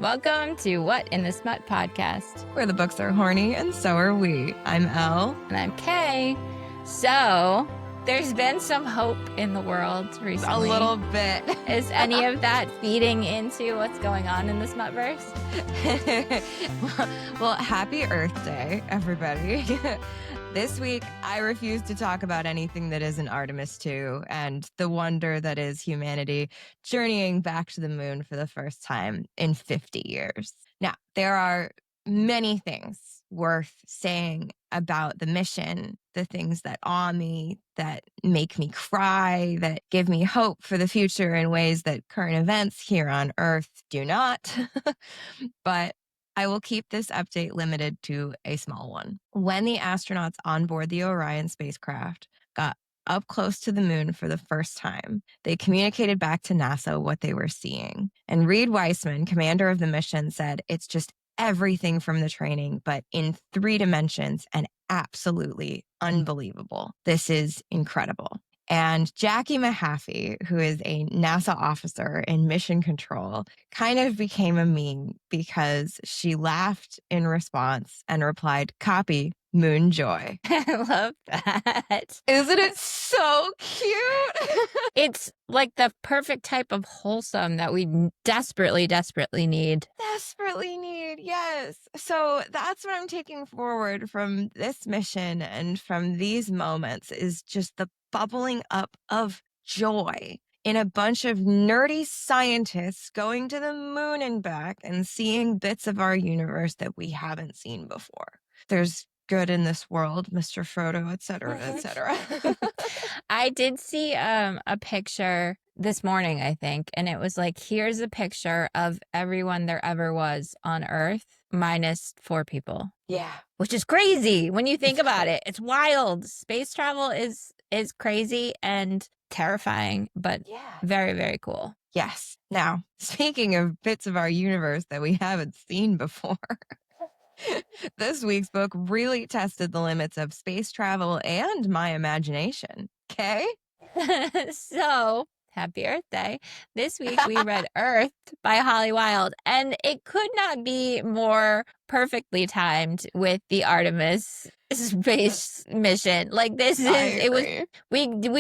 Welcome to What in the Smut podcast, where the books are horny and so are we. I'm Elle. And I'm Kay. So, there's been some hope in the world recently. A little bit. Is any of that feeding into what's going on in the Smutverse? Well, happy Earth Day, everybody. This week, I refuse to talk about anything that isn't Artemis II and the wonder that is humanity journeying back to the moon for the first time in 50 years. Now, there are many things worth saying about the mission, the things that awe me, that make me cry, that give me hope for the future in ways that current events here on Earth do not. But I will keep this update limited to a small one. When the astronauts on board the Orion spacecraft got up close to the moon for the first time, they communicated back to NASA what they were seeing. And Reed Weissman, commander of the mission, said it's just everything from the training, but in 3 dimensions and absolutely unbelievable. This is incredible. And Jackie Mahaffey, who is a NASA officer in mission control, kind of became a meme because she laughed in response and replied, "Copy, moon joy." I love that. Isn't it so cute? It's like the perfect type of wholesome that we desperately, desperately need. Desperately need, yes. So that's what I'm taking forward from this mission and from these moments is just the bubbling up of joy in a bunch of nerdy scientists going to the moon and back and seeing bits of our universe that we haven't seen before. There's good in this world, Mr. Frodo, et cetera, et cetera. I did see a picture this morning, I think, and it was like, here's a picture of everyone there ever was on Earth minus 4 people. Yeah. Which is crazy when you think about it. It's wild. Space travel is crazy and terrifying, but very, very cool. Yes. Now, speaking of bits of our universe that we haven't seen before, this week's book really tested the limits of space travel and my imagination. Okay? So, happy Earth Day. This week we read Earth by Holly Wilde, and it could not be more perfectly timed with the Artemis space mission. Like we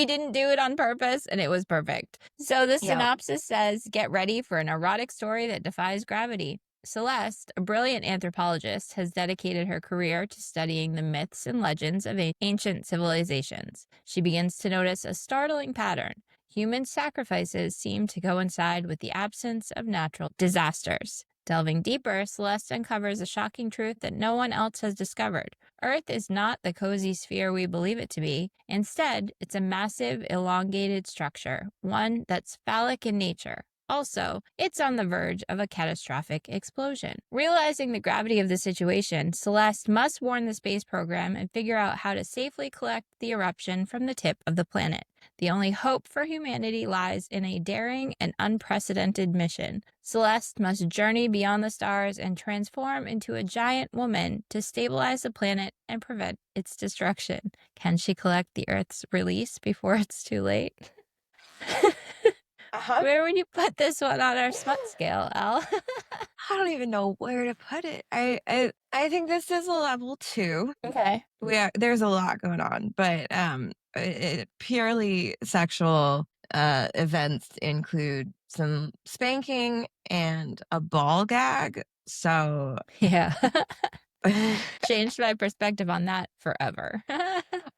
didn't do it on purpose, and it was perfect. So the synopsis says, get ready for an erotic story that defies gravity. Celeste, a brilliant anthropologist, has dedicated her career to studying the myths and legends of ancient civilizations. She begins to notice a startling pattern. Human sacrifices seem to coincide with the absence of natural disasters. Delving deeper, Celeste uncovers a shocking truth that no one else has discovered. Earth is not the cozy sphere we believe it to be. Instead, it's a massive, elongated structure, one that's phallic in nature. Also, it's on the verge of a catastrophic explosion. Realizing the gravity of the situation, Celeste must warn the space program and figure out how to safely collect the eruption from the tip of the planet. The only hope for humanity lies in a daring and unprecedented mission. Celeste must journey beyond the stars and transform into a giant woman to stabilize the planet and prevent its destruction. Can she collect the Earth's release before it's too late? Where would you put this one on our smut scale, Elle? I don't even know where to put it. I think this is a level 2. Okay. There's a lot going on, but purely sexual events include some spanking and a ball gag. So yeah. Changed my perspective on that forever.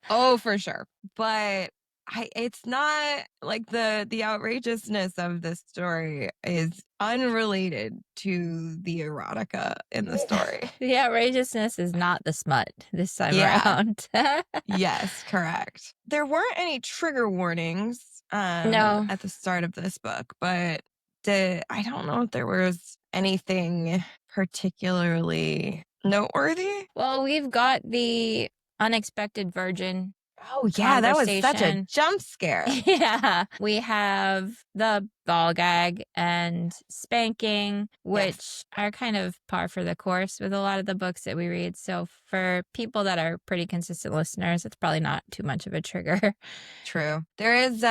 Oh, for sure. But it's not like the outrageousness of this story is unrelated to the erotica in the story. The outrageousness is not the smut this time around. Yes, correct. There weren't any trigger warnings at the start of this book, but I don't know if there was anything particularly noteworthy. Well, we've got the unexpected virgin. Oh, yeah, that was such a jump scare. Yeah. We have the ball gag and spanking, which are kind of par for the course with a lot of the books that we read. So for people that are pretty consistent listeners, it's probably not too much of a trigger. True. There is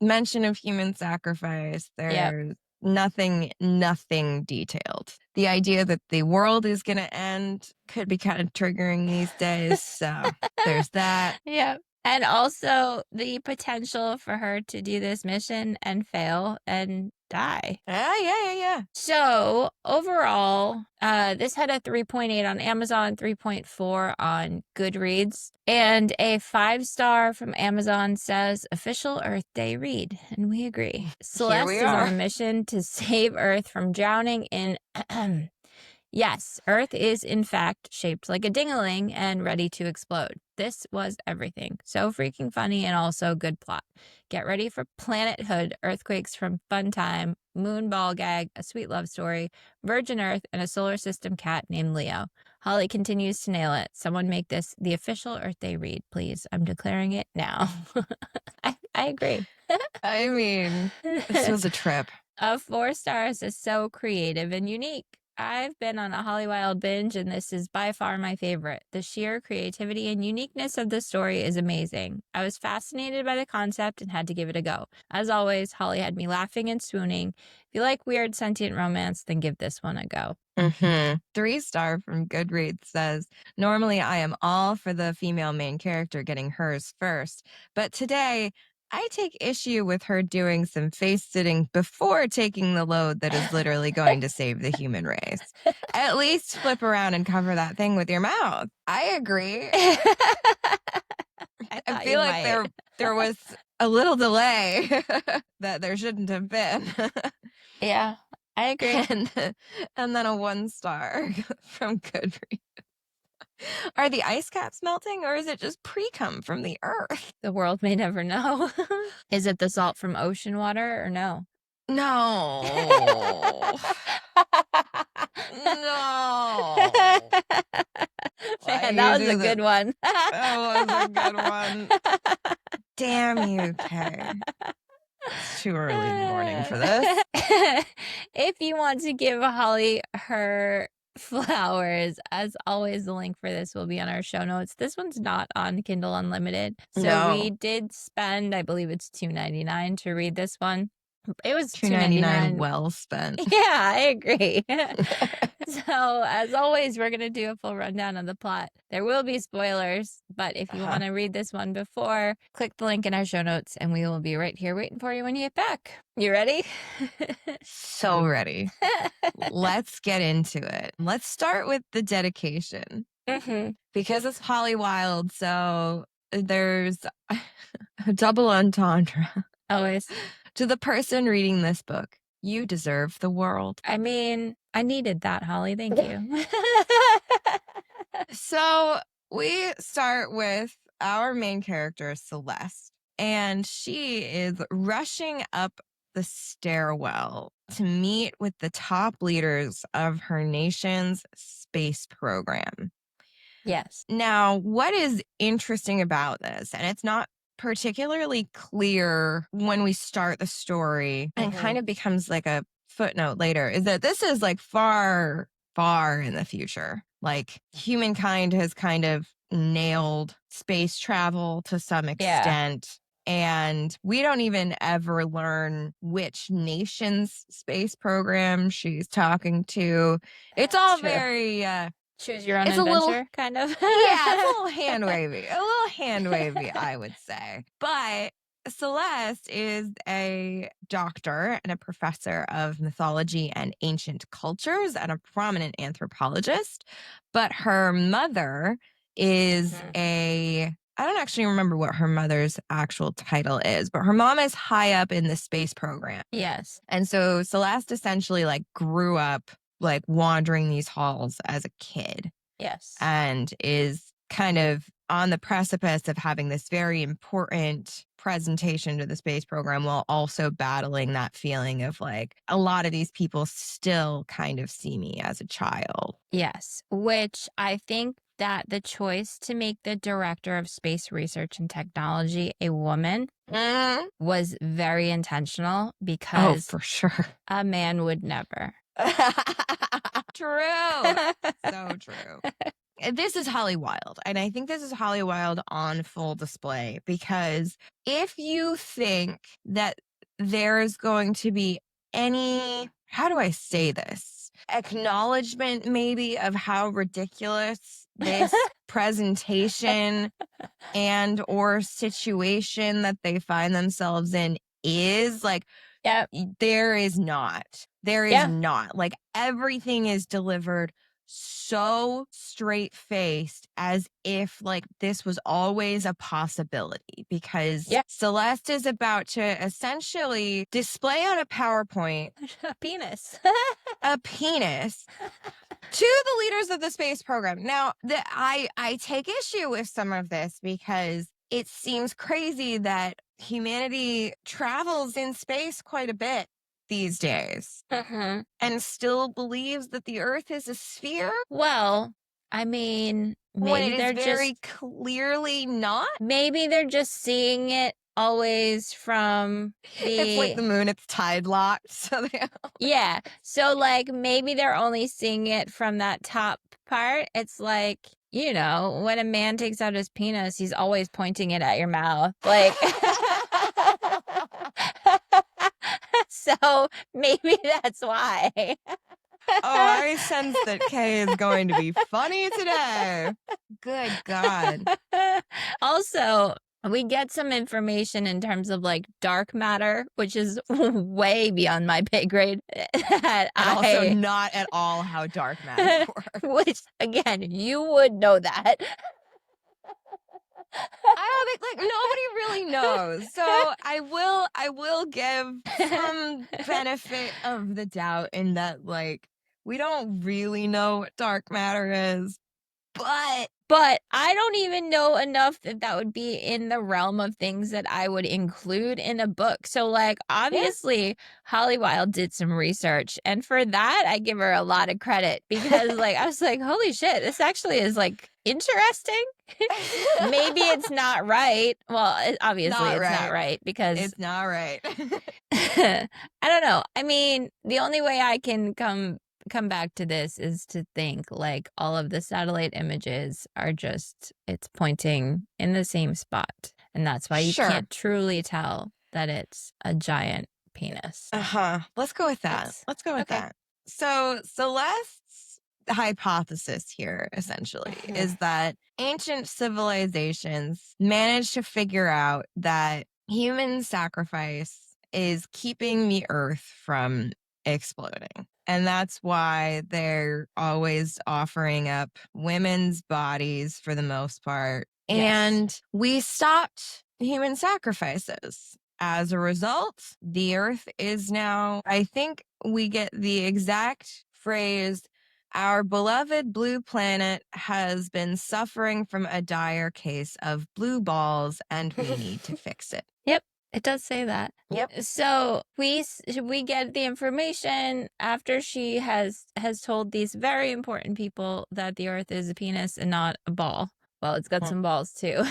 mention of human sacrifice. There's nothing detailed. The idea that the world is going to end could be kind of triggering these days. So there's that. Yeah. And also the potential for her to do this mission and fail and die. Yeah. So overall, this had a 3.8 on Amazon, 3.4 on Goodreads, and a 5-star from Amazon says official Earth Day read, and we agree. Celeste is on a mission to save Earth from drowning in. Yes, Earth is in fact shaped like a ding-a-ling and ready to explode. This was everything. So freaking funny and also good plot. Get ready for Planet Hood, earthquakes from Fun Time, Moon Ball Gag, a sweet love story, Virgin Earth, and a solar system cat named Leo. Holly continues to nail it. Someone make this the official Earth Day read, please. I'm declaring it now. I agree. I mean, this was a trip. 4 stars is so creative and unique. I've been on a Holly Wilde binge, and this is by far my favorite. The sheer creativity and uniqueness of the story is amazing. I was fascinated by the concept and had to give it a go. As always, Holly had me laughing and swooning. If you like weird sentient romance, then give this one a go. 3-star from Goodreads says, normally I am all for the female main character getting hers first, but today I take issue with her doing some face sitting before taking the load that is literally going to save the human race. At least flip around and cover that thing with your mouth. I agree. I feel like there was a little delay that there shouldn't have been. Yeah, I agree. And then a 1-star from Goodreads. Are the ice caps melting, or is it just pre-cum from the Earth? The world may never know. Is it the salt from ocean water or no? No. No. Man, that was a good one. That was a good one. Damn you, Kay. It's too early in the morning for this. If you want to give Holly her flowers, as always, the link for this will be on our show notes. This one's not on Kindle Unlimited, so we did spend, I believe it's $2.99 to read this one. It was $2.99 well spent. Yeah, I agree. So, as always, we're going to do a full rundown of the plot. There will be spoilers, but if you want to read this one before, click the link in our show notes, and we will be right here waiting for you when you get back. You ready? So ready. Let's get into it. Let's start with the dedication. Because it's Holly Wilde, so there's a double entendre. Always. To the person reading this book, you deserve the world. I mean, I needed that, Holly. Thank you. So we start with our main character, Celeste, and she is rushing up the stairwell to meet with the top leaders of her nation's space program. Yes. Now, what is interesting about this, and it's not particularly clear when we start the story and kind of becomes like a footnote later, is that this is like far in the future. Like humankind has kind of nailed space travel to some extent. And we don't even ever learn which nation's space program she's talking to. It's all very choose your own adventure, kind of. Yeah, it's a little hand wavy, I would say. But Celeste is a doctor and a professor of mythology and ancient cultures and a prominent anthropologist. But her mother is I don't actually remember what her mother's actual title is, but her mom is high up in the space program. Yes. And so Celeste essentially like grew up like wandering these halls as a kid. Yes. And is kind of on the precipice of having this very important presentation to the space program while also battling that feeling of like, a lot of these people still kind of see me as a child. Yes, which I think that the choice to make the director of space research and technology a woman was very intentional, because for sure, a man would never. True. So true. This is Holly Wilde. And I think this is Holly Wilde on full display, because if you think that there is going to be any, how do I say this? Acknowledgement maybe of how ridiculous this presentation and or situation that they find themselves in is. Like, Yep. there is not. There is Yeah. not. Like, everything is delivered so straight faced as if like this was always a possibility, because Yeah. Celeste is about to essentially display on a PowerPoint A penis. a penis to the leaders of the space program. Now, I take issue with some of this because it seems crazy that humanity travels in space quite a bit these days Mhm. and still believes that the Earth is a sphere Well, I mean, when it maybe is they're very just clearly not. seeing it always from It's like the the moon, it's tide locked. So they, yeah. So like maybe they're only seeing it from that top part. It's like, you know, when a man takes out his penis, he's always pointing it at your mouth. Like so maybe that's why. oh, I sense that Kay is going to be funny today. Good God. Also, we get some information in terms of like dark matter, which is way beyond my pay grade. That And also not at all how dark matter works. which again, you would know that. I don't think, like, nobody really knows. So I will give some benefit of the doubt in that, like, we don't really know what dark matter is, but But I don't even know enough that would be in the realm of things that I would include in a book. So, like, obviously, Holly Wilde did some research. And for that, I give her a lot of credit because, like, I was like, holy shit, this actually is, like, interesting. Maybe it's not right. Well, obviously, Not it's not right. right because It's not right. I don't know. I mean, the only way I can come back to this is to think like all of the satellite images are just it's pointing in the same spot. And that's why you Sure. can't truly tell that it's a giant penis. Let's go with that. It's- Let's go with okay. that. So Celeste's hypothesis here essentially is that ancient civilizations managed to figure out that human sacrifice is keeping the earth from exploding. And that's why they're always offering up women's bodies for the most part. Yes. And we stopped human sacrifices. As a result, the earth is now, I think we get the exact phrase, our beloved blue planet has been suffering from a dire case of blue balls and we need to fix it. Yep. It does say that. Yep. So we get the information after she has told these very important people that the Earth is a penis and not a ball. Well, it's got some balls too.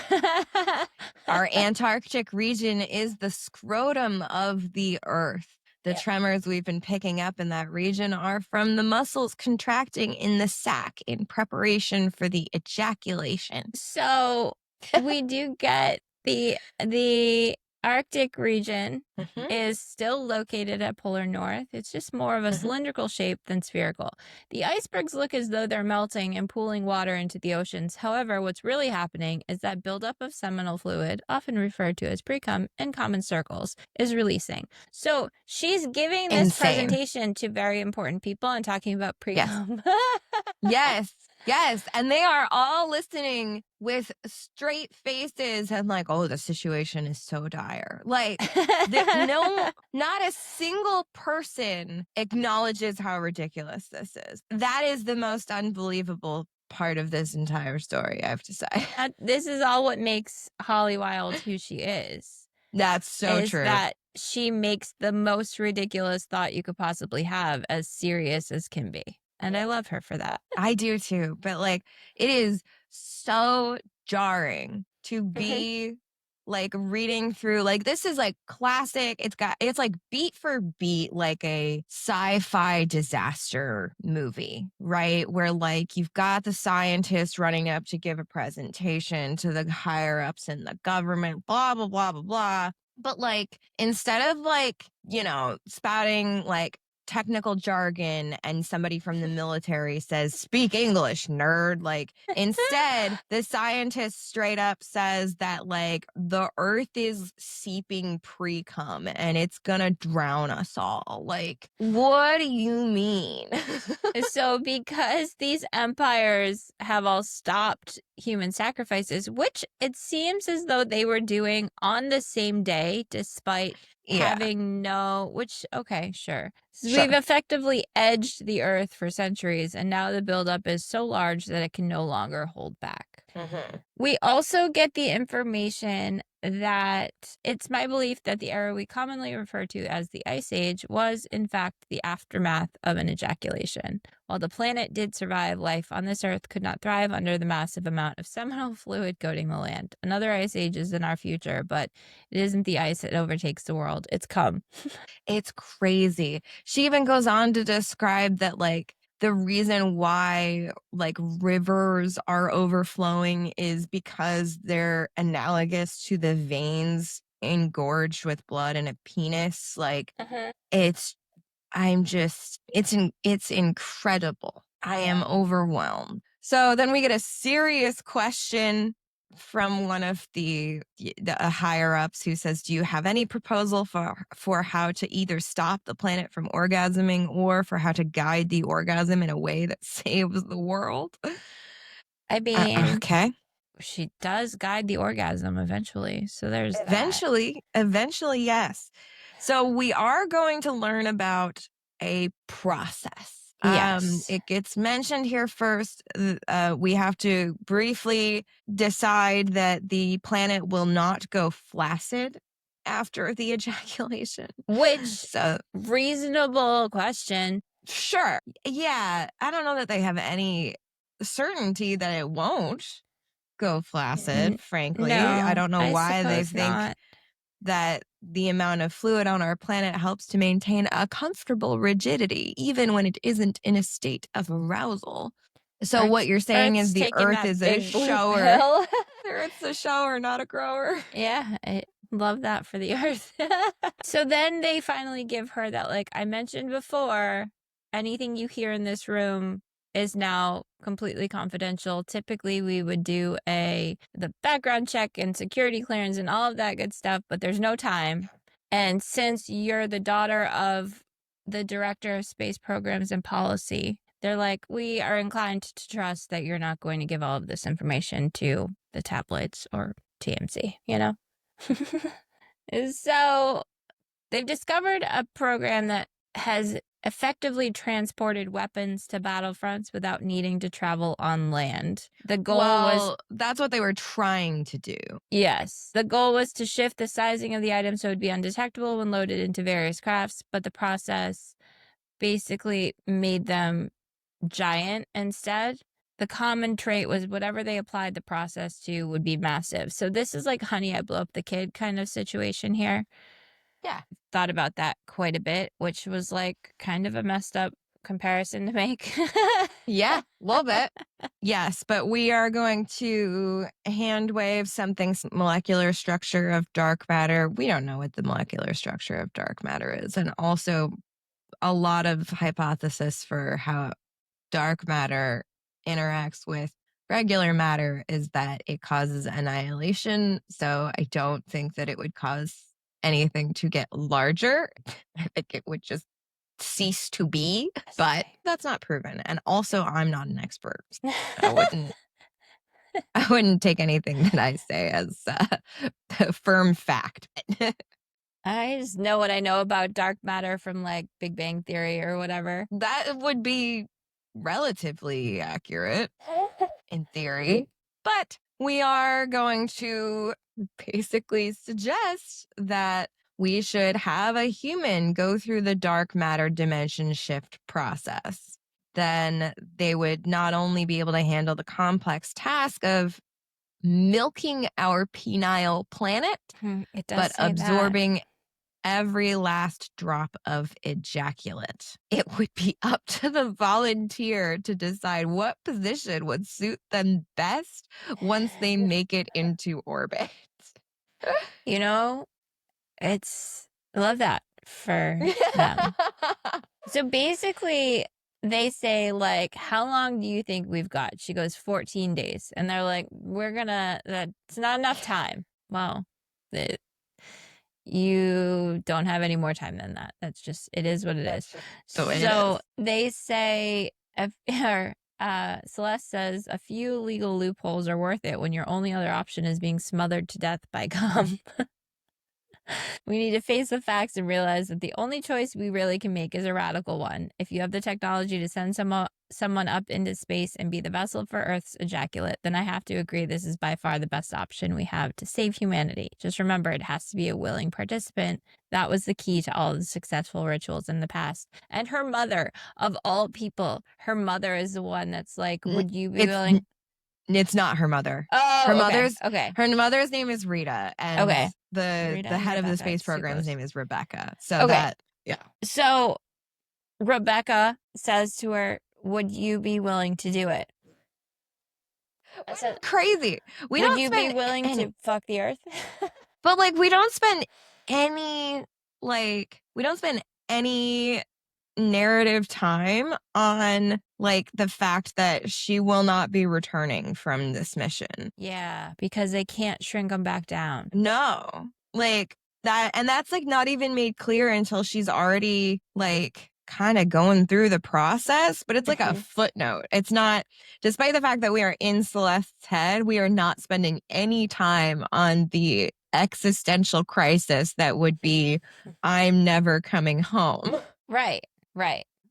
Our Antarctic region is the scrotum of the Earth. The tremors we've been picking up in that region are from the muscles contracting in the sac in preparation for the ejaculation. So we do get the Arctic region is still located at polar north. It's just more of a cylindrical shape than spherical. The icebergs look as though they're melting and pooling water into the oceans. However, what's really happening is that buildup of seminal fluid, often referred to as precum in common circles, is releasing. So she's giving this presentation to very important people and talking about precum. Yes. Yes. And they are all listening with straight faces and like, oh, the situation is so dire. Like, not a single person acknowledges how ridiculous this is. That is the most unbelievable part of this entire story, I have to say. This is all what makes Holly Wilde who she is. That's so true. That she makes the most ridiculous thought you could possibly have as serious as can be. And I love her for that. I do too. But like, it is so jarring to be like reading through, like, this is like classic. It's like beat for beat, like a sci-fi disaster movie, right? Where like you've got the scientist running up to give a presentation to the higher ups in the government, blah, blah, blah, blah, blah. But like, instead of like, spouting like technical jargon and somebody from the military says, speak English, nerd. Like, instead, the scientist straight up says that like the earth is seeping pre cum and it's gonna drown us all. Like, what do you mean? So because these empires have all stopped human sacrifices, which it seems as though they were doing on the same day, despite Yeah. having okay, sure. So Sure. we've effectively edged the earth for centuries, and now the buildup is so large that it can no longer hold back. We also get the information that it's my belief that the era we commonly refer to as the Ice Age was, in fact, the aftermath of an ejaculation. While the planet did survive, life on this Earth could not thrive under the massive amount of seminal fluid coating the land. Another ice age is in our future, but it isn't the ice that overtakes the world. It's come. It's crazy. She even goes on to describe that, like, the reason why, like, rivers are overflowing is because they're analogous to the veins engorged with blood in a penis. Like, it's, it's incredible. I am overwhelmed. So then we get a serious question from one of the higher ups who says, do you have any proposal for how to either stop the planet from orgasming or for how to guide the orgasm in a way that saves the world? I mean, Okay. she does guide the orgasm eventually. So there's that. Eventually, yes. So we are going to learn about a process. Yes. It gets mentioned here first. We have to briefly decide that the planet will not go flaccid after the ejaculation. Which, So reasonable question. sure. Yeah. I don't know that they have any certainty that it won't go flaccid, frankly. No, I don't know why they suppose think not. that the amount of fluid on our planet helps to maintain a comfortable rigidity, even when it isn't in a state of arousal. So what you're saying is the taking Earth that is a big blue shower. pill. The Earth's a shower, not a grower. Yeah, I love that for the Earth. So then they finally give her that, like I mentioned before, anything you hear in this room is now completely confidential. Typically, we would do the background check and security clearance and all of that good stuff, but there's no time. And since you're the daughter of the director of space programs and policy, they're like, we are inclined to trust that you're not going to give all of this information to the tabloids or TMZ, you know? So they've discovered a program that has effectively transported weapons to battlefronts without needing to travel on land. The goal was that's what they were trying to do. Yes. The goal was to shift the sizing of the item so it would be undetectable when loaded into various crafts, but the process basically made them giant instead. The common trait was whatever they applied the process to would be massive. So this is like Honey, I Blew Up the Kid kind of situation here. Yeah. Thought about that quite a bit, which was like kind of a messed up comparison to make. Yeah, a little bit. Yes, but we are going to hand wave something's molecular structure of dark matter. We don't know what the molecular structure of dark matter is. And also a lot of hypothesis for how dark matter interacts with regular matter is that it causes annihilation. So I don't think that it would cause anything to get larger. I think it would just cease to be, but that's not proven. And also, I'm not an expert. I wouldn't take anything that I say as a firm fact. I just know what I know about dark matter from like Big Bang Theory or whatever. That would be relatively accurate in theory, but we are going to basically suggest that we should have a human go through the dark matter dimension shift process. Then they would not only be able to handle the complex task of milking our penile planet, It does but say absorbing every last drop of ejaculate. It would be up to the volunteer to decide what position would suit them best once they make it into orbit. You know, I love that for them. So basically, they say, like, how long do you think we've got? She goes, 14 days. And they're like, that's not enough time. Well, you don't have any more time than that. That's just, it is what it is. the way it So is. they say, Celeste says, a few legal loopholes are worth it when your only other option is being smothered to death by cum. We need to face the facts and realize that the only choice we really can make is a radical one. If you have the technology to send someone up into space and be the vessel for Earth's ejaculate, then I have to agree this is by far the best option we have to save humanity. Just remember, it has to be a willing participant. That was the key to all the successful rituals in the past. And her mother, of all people, her mother is the one that's like, would you be willing? It's not her mother. Oh, her okay. Her mother's name is Rita, and the head of the space program's name is Rebecca. So So Rebecca says to her, would you be willing to do it? I said, crazy. Would you be willing to fuck the Earth? But like, we don't spend any narrative time on like the fact that she will not be returning from this mission. Yeah, because they can't shrink them back down. No, like that, and that's like not even made clear until she's already like kind of going through the process, but it's like a footnote. It's not, despite the fact that we are in Celeste's head, we are not spending any time on the existential crisis that would be, I'm never coming home. Right.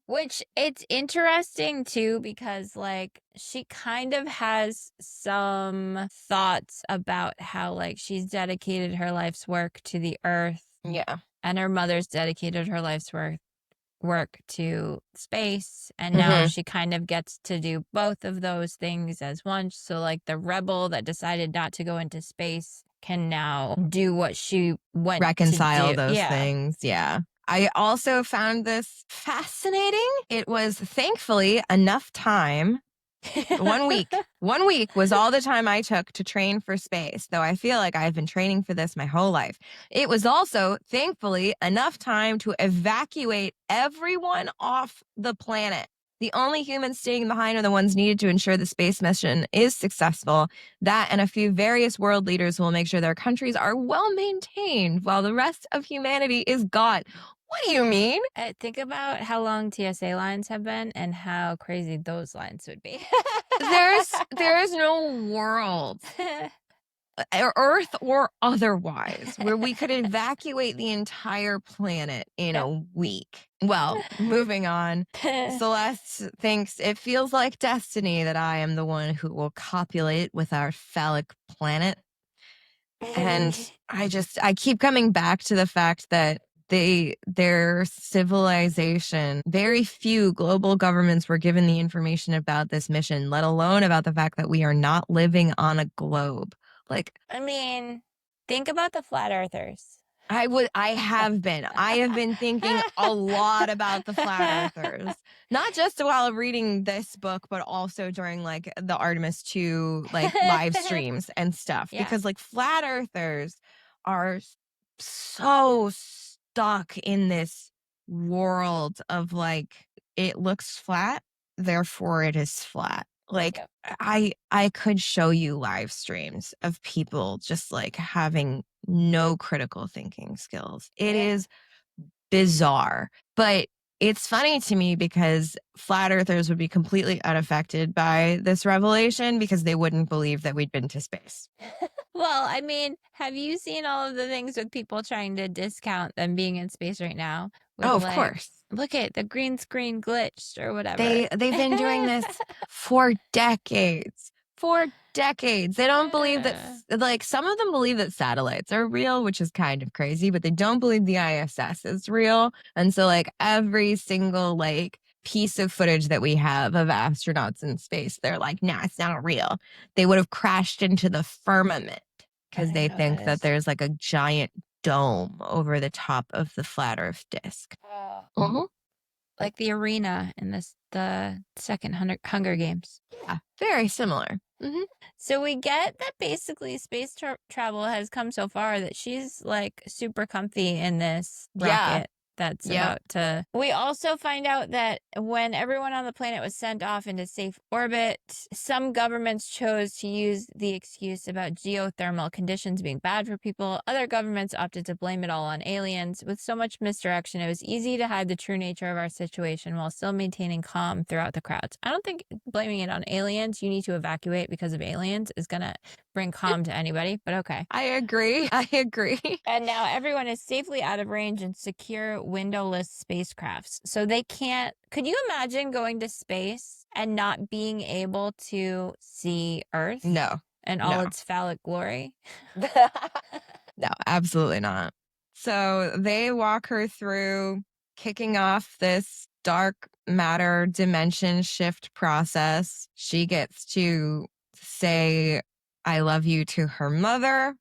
Which it's interesting too, because like she kind of has some thoughts about how like she's dedicated her life's work to the Earth. Yeah. And her mother's dedicated her life's work to space. And now she kind of gets to do both of those things as one. So like the rebel that decided not to go into space can now do what she went reconcile to do. Those things. Yeah. I also found this fascinating. It was thankfully enough time. 1 week. 1 week was all the time I took to train for space, though I feel like I've been training for this my whole life. It was also, thankfully, enough time to evacuate everyone off the planet. The only humans staying behind are the ones needed to ensure the space mission is successful. That and a few various world leaders will make sure their countries are well maintained while the rest of humanity is gone. What do you mean? Think about how long TSA lines have been and how crazy those lines would be. There's no world, Earth or otherwise, where we could evacuate the entire planet in a week. Well, moving on. Celeste thinks it feels like destiny that I am the one who will copulate with our phallic planet. And I keep coming back to the fact that their civilization, very few global governments were given the information about this mission, let alone about the fact that we are not living on a globe. Like, I mean, think about the flat earthers. I have been thinking a lot about the flat earthers, not just while reading this book, but also during like the Artemis II like live streams and stuff, because like flat earthers are so stuck in this world of like, it looks flat, therefore it is flat. Like I could show you live streams of people just like having no critical thinking skills. It is bizarre, but it's funny to me because flat earthers would be completely unaffected by this revelation because they wouldn't believe that we'd been to space. Well, I mean, have you seen all of the things with people trying to discount them being in space right now? Of course. Look at the green screen glitched or whatever. They've been doing this for decades. They don't believe that, like, some of them believe that satellites are real, which is kind of crazy, but they don't believe the ISS is real. And so, like, every single, like, piece of footage that we have of astronauts in space, they're like, nah, it's not real. They would have crashed into the firmament because they think that there's, like, a giant dome over the top of the flat Earth disk. Like the arena in the second Hunger Games. Yeah, very similar. Mhm. So we get that basically space travel has come so far that she's like super comfy in this Yeah. rocket that's Yep. about to. We also find out that when everyone on the planet was sent off into safe orbit, some governments chose to use the excuse about geothermal conditions being bad for people. Other governments opted to blame it all on aliens. With so much misdirection, it was easy to hide the true nature of our situation while still maintaining calm throughout the crowds. I don't think blaming it on aliens, you need to evacuate because of aliens, is going to bring calm to anybody, but okay. I agree. I agree. And now everyone is safely out of range in secure windowless spacecrafts. So they can't. Could you imagine going to space and not being able to see Earth No. and all its phallic glory? No, absolutely not. So they walk her through kicking off this dark matter dimension shift process. She gets to say, I love you to her mother.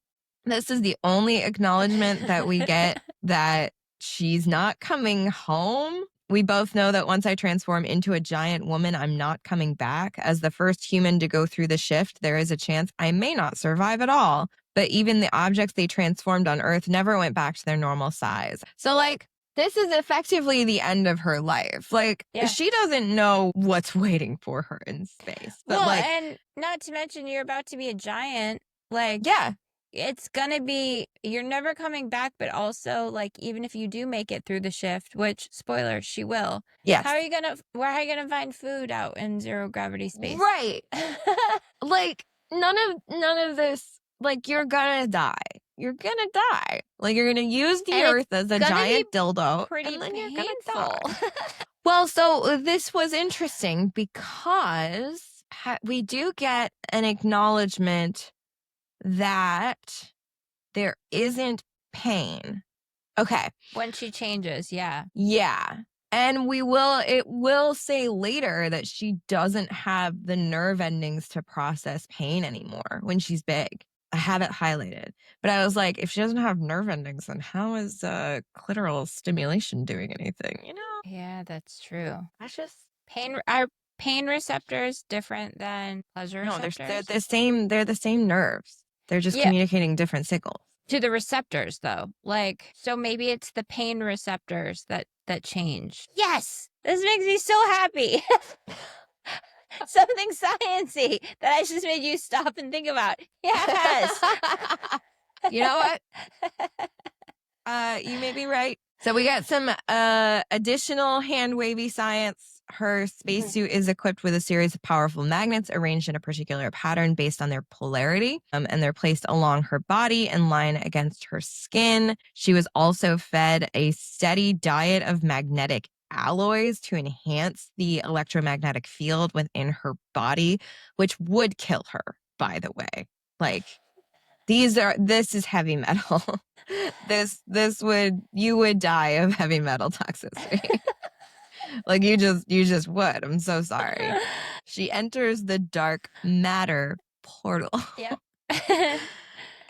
This is the only acknowledgement that we get that she's not coming home. We both know that once I transform into a giant woman, I'm not coming back. As the first human to go through the shift, there is a chance I may not survive at all. But even the objects they transformed on Earth never went back to their normal size. So, like, this is effectively the end of her life. Like, she doesn't know what's waiting for her in space. But, well, and not to mention, you're about to be a giant. Like, yeah. It's gonna be, you're never coming back, but also, like, even if you do make it through the shift, which, spoiler, she will. Yes. Where are you gonna find food out in zero gravity space? Right. Like, none of this, like, you're gonna die. You're gonna die. Like, you're gonna use the Earth as a giant dildo, and then you're gonna die. Well, so this was interesting because we do get an acknowledgement that there isn't pain. Okay. When she changes, yeah. Yeah. And it will say later that she doesn't have the nerve endings to process pain anymore when she's big. I have it highlighted. But I was like, if she doesn't have nerve endings, then how is clitoral stimulation doing anything? You know? Yeah, that's true. That's just Are pain receptors different than pleasure receptors? No, they're the same nerves. They're just communicating different signals. To the receptors, though. Like, so maybe it's the pain receptors that change. Yes! This makes me so happy. Something sciencey that I just made you stop and think about. Yes! You know what? You may be right. So we got some additional hand wavy science. Her spacesuit is equipped with a series of powerful magnets arranged in a particular pattern based on their polarity, and they're placed along her body and line against her skin. She was also fed a steady diet of magnetic alloys to enhance the electromagnetic field within her body, which would kill her, by the way. Like, this is heavy metal. You would die of heavy metal toxicity. Like, you just would. I'm so sorry. She enters the dark matter portal. Yep.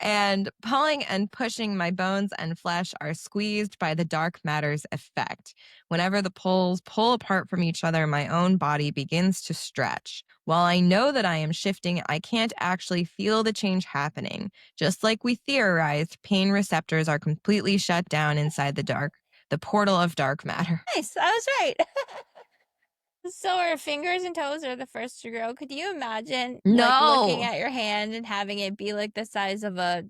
And pulling and pushing my bones and flesh are squeezed by the dark matter's effect. Whenever the poles pull apart from each other, my own body begins to stretch. While I know that I am shifting, I can't actually feel the change happening. Just like we theorized, pain receptors are completely shut down inside the portal of dark matter. Nice, I was right. So her fingers and toes are the first to grow. Could you imagine looking at your hand and having it be like the size of a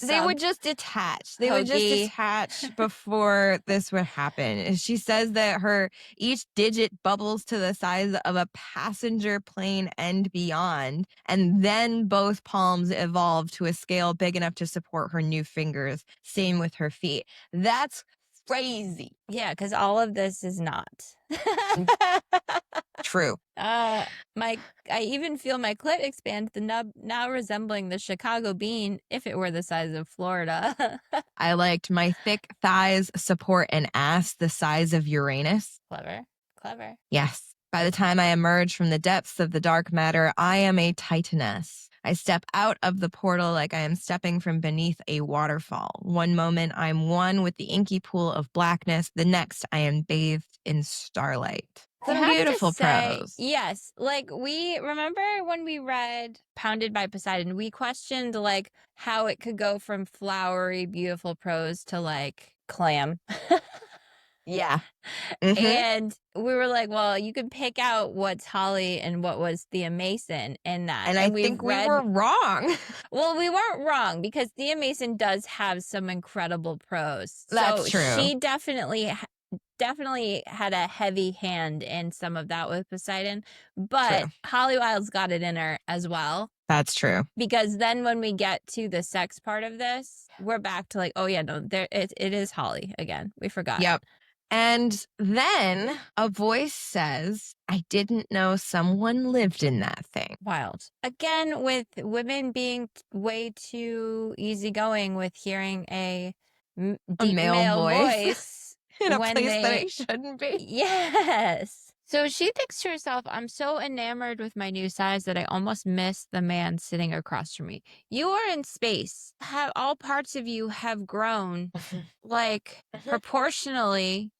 They would just detach. They would just detach before this would happen. She says that each digit bubbles to the size of a passenger plane and beyond. And then both palms evolve to a scale big enough to support her new fingers. Same with her feet. That's crazy. Yeah, because all of this is not. True. I even feel my clit expand, the nub now resembling the Chicago bean if it were the size of Florida. I liked my thick thighs support an ass the size of Uranus. Clever. Yes. By the time I emerge from the depths of the dark matter, I am a titaness. I step out of the portal like I am stepping from beneath a waterfall. One moment I'm one with the inky pool of blackness. The next I am bathed in starlight. I Some have to beautiful say, prose. yes, like we remember when we read Pounded by Poseidon, we questioned like how it could go from flowery, beautiful prose to like clam. Yeah. Mm-hmm. And we were like, well, you could pick out what's Holly and what was Thea Mason in that. And I And we've think we read, were wrong. well, we weren't wrong because Thea Mason does have some incredible prose. So That's true. she definitely had a heavy hand in some of that with Poseidon, but True. Holly Wilde's got it in her as well. That's true. Because then when we get to the sex part of this, we're back to like, oh yeah, no, it is Holly again. We forgot. Yep. And then a voice says, I didn't know someone lived in that thing. Wild. Again, with women being way too easygoing with hearing a deep male male voice. voice In a when place that they it shouldn't be. Yes. So she thinks to herself, I'm so enamored with my new size that I almost miss the man sitting across from me. You are in space. Have all parts of you have grown. Like proportionally,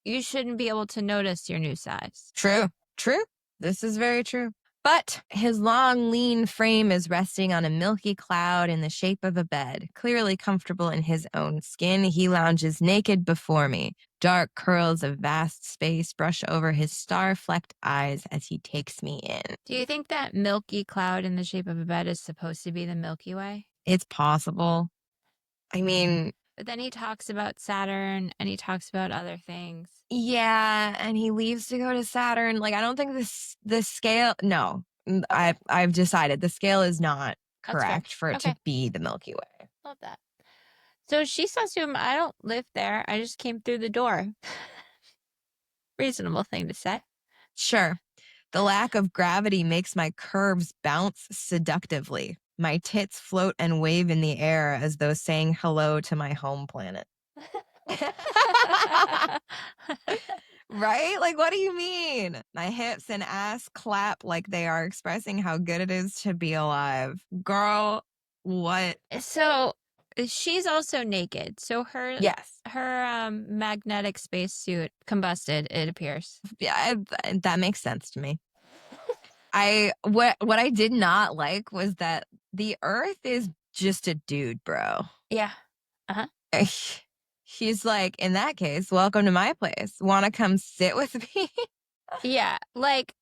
you shouldn't be able to notice your new size. True. True. This is very true. But his long, lean frame is resting on a milky cloud in the shape of a bed. Clearly comfortable in his own skin, he lounges naked before me. Dark curls of vast space brush over his star-flecked eyes as he takes me in. Do you think that milky cloud in the shape of a bed is supposed to be the Milky Way? It's possible. I mean, But then he talks about Saturn and he talks about other things. yeah, and he leaves to go to Saturn. Like, I don't think the scale. No, I've decided the scale is not That's fair. correct for it to be the Milky Way. Love that. So she says to him, I don't live there. I just came through the door. Reasonable thing to say. Sure. The lack of gravity makes my curves bounce seductively. My tits float and wave in the air as though saying hello to my home planet. Right? Like, what do you mean? My hips and ass clap like they are expressing how good it is to be alive. Girl, what? So she's also naked. So her Yes. magnetic spacesuit combusted, it appears. Yeah, that makes sense to me. What I did not like was that the Earth is just a dude, bro. Yeah. He's like, in that case, welcome to my place. Want to come sit with me? Yeah. Like,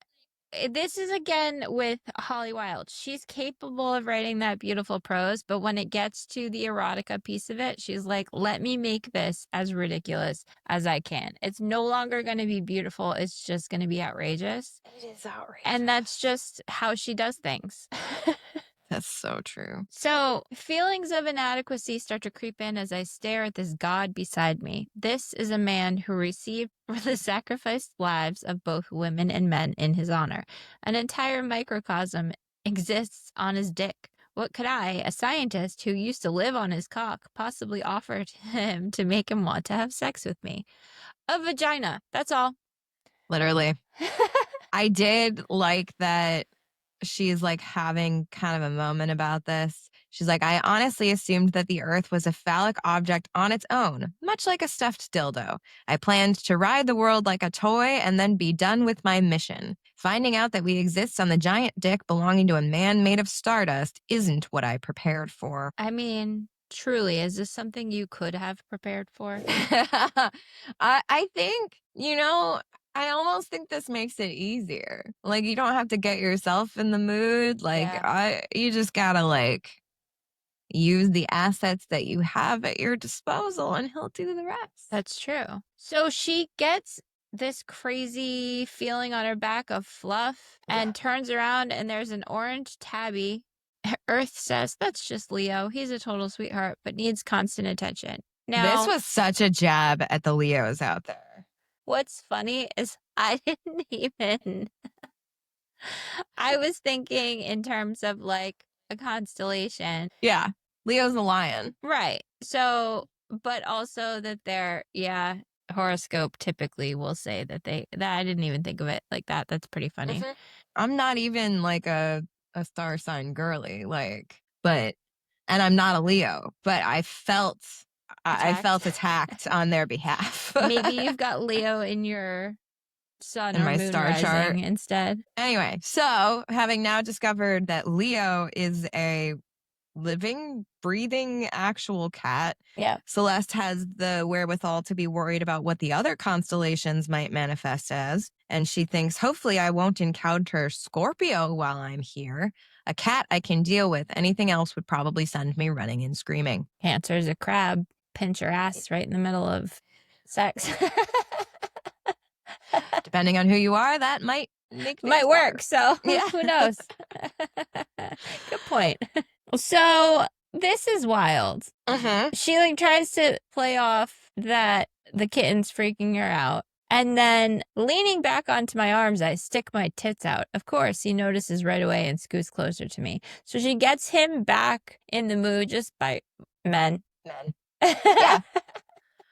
this is again with Holly Wilde. She's capable of writing that beautiful prose, but when it gets to the erotica piece of it, she's like, let me make this as ridiculous as I can. It's no longer going to be beautiful. It's just going to be outrageous. It is outrageous. And that's just how she does things. That's so true. So feelings of inadequacy start to creep in as I stare at this god beside me. This is a man who received the sacrificed lives of both women and men in his honor. An entire microcosm exists on his dick. What could I, a scientist who used to live on his cock, possibly offer to him to make him want to have sex with me? A vagina. That's all. Literally. I did like that she's like having kind of a moment about this. She's like, I honestly assumed that the Earth was a phallic object on its own, much like a stuffed dildo. I planned to ride the world like a toy and then be done with my mission. Finding out that we exist on the giant dick belonging to a man made of stardust isn't what I prepared for. I mean, truly, is this something you could have prepared for? I think, I almost think this makes it easier. Like, you don't have to get yourself in the mood. Like, Yeah. you just gotta like use the assets that you have at your disposal and he'll do the rest. That's true. So she gets this crazy feeling on her back of fluff and turns around and there's an orange tabby. Earth says, that's just Leo. He's a total sweetheart, but needs constant attention. Now, This was such a jab at the Leos out there. what's funny is I didn't even, I was thinking in terms of like a constellation. Yeah. Leo's a lion. Right. So, but also that they're, horoscope typically will say that that I didn't even think of it like that. That's pretty funny. I'm not even like a a star sign girly, but and I'm not a Leo, but I felt attacked on their behalf. Maybe you've got Leo in your sun In or my moon star chart. rising instead. Anyway, so having now discovered that Leo is a living, breathing, actual cat, Yeah. Celeste has the wherewithal to be worried about what the other constellations might manifest as. And she thinks, hopefully, I won't encounter Scorpio while I'm here. A cat I can deal with. Anything else would probably send me running and screaming. Cancer's a crab. Pinch your ass right in the middle of sex. Depending on who you are, that might make Might things work. better. So Yeah. who knows? Good point. So this is wild. She like tries to play off that the kitten's freaking her out. And then leaning back onto my arms, I stick my tits out. Of course, he notices right away and scoots closer to me. So she gets him back in the mood just by men. Yeah.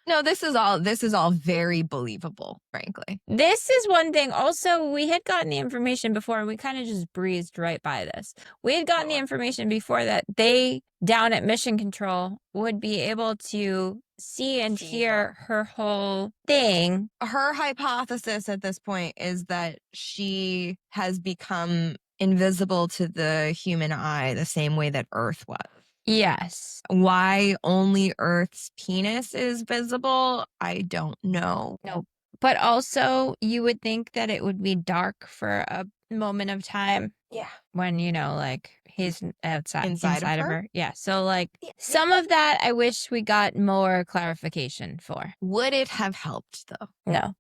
No, this is all very believable, frankly. This is one thing. Also, we had gotten the information before and we kind of just breezed right by this. We had gotten the information before that they, down at Mission Control, would be able to see and hear her whole thing. Her hypothesis at this point is that she has become invisible to the human eye the same way that Earth was. Yes. Why only Earth's penis is visible, I don't know. No. But also, you would think that it would be dark for a moment of time. Yeah. When, you know, like he's inside of of her? her. Yeah. So, like, some of that I wish we got more clarification for. Would it have helped, though? No.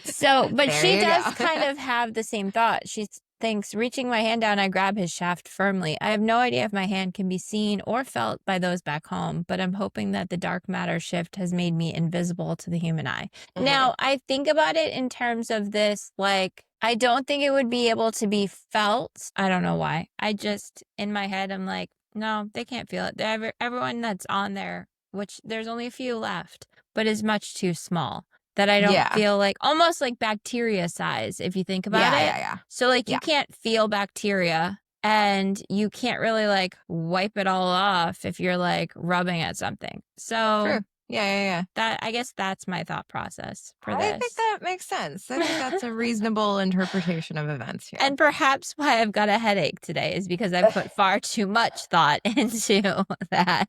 So, but There she you does go. kind of have the same thought. She thinks, reaching my hand down, I grab his shaft firmly. I have no idea if my hand can be seen or felt by those back home, but I'm hoping that the dark matter shift has made me invisible to the human eye. Now, I think about it in terms of this, like, I don't think it would be able to be felt. I don't know why. I just, in my head, I'm like, no, they can't feel it. Everyone that's on there, which there's only a few left, but is much too small. That I don't feel like, almost like bacteria size, if you think about it. Yeah. So, like, you can't feel bacteria and you can't really, like, wipe it all off if you're, like, rubbing at something. So, True. Yeah. that, I guess that's my thought process for this. I think that makes sense. I think that's a reasonable interpretation of events here. And perhaps why I've got a headache today is because I put far too much thought into that.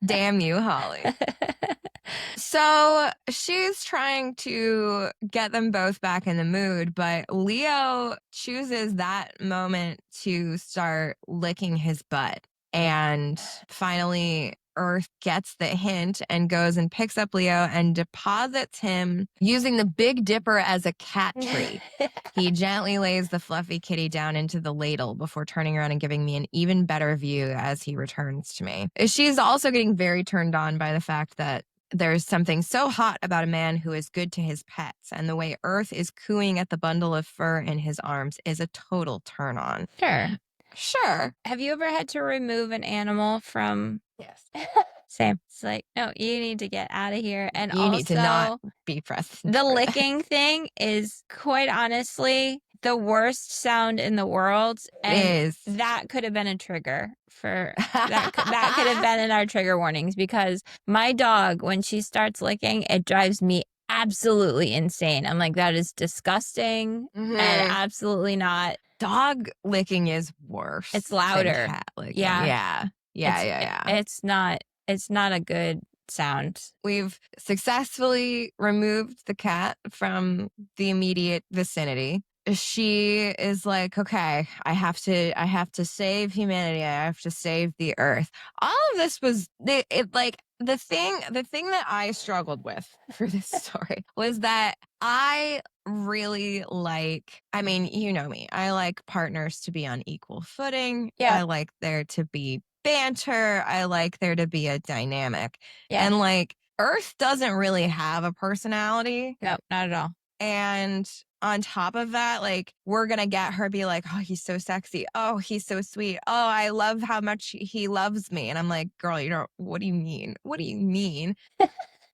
Damn you, Holly. So she's trying to get them both back in the mood, but Leo chooses that moment to start licking his butt. And finally, Earth gets the hint and goes and picks up Leo and deposits him using the Big Dipper as a cat tree. He gently lays the fluffy kitty down into the ladle before turning around and giving me an even better view as he returns to me. She's also getting very turned on by the fact that there's something so hot about a man who is good to his pets, and the way Earth is cooing at the bundle of fur in his arms is a total turn on. Sure. Have you ever had to remove an animal from... Yes. Same. It's like, no, you need to get out of here. And you also, need to not be present. The licking thing is, quite honestly, the worst sound in the world. And that could have been a trigger for that could have been in our trigger warnings, because my dog, when she starts licking, it drives me absolutely insane. I'm like, that is disgusting and absolutely not. Dog licking is worse. It's louder. Than cat licking. Yeah. It's not a good sound. We've successfully removed the cat from the immediate vicinity. She is like, okay, I have to save humanity. I have to save the Earth. All of this was the thing that I struggled with for this story was that I really like, I mean, you know me, I like partners to be on equal footing. Yeah. I like there to be banter. I like there to be a dynamic. Yeah. And like, Earth doesn't really have a personality. No, not at all. And on top of that, like, we're going to get her be like, oh, he's so sexy. Oh, he's so sweet. Oh, I love how much he loves me. And I'm like, girl, what do you mean? What do you mean?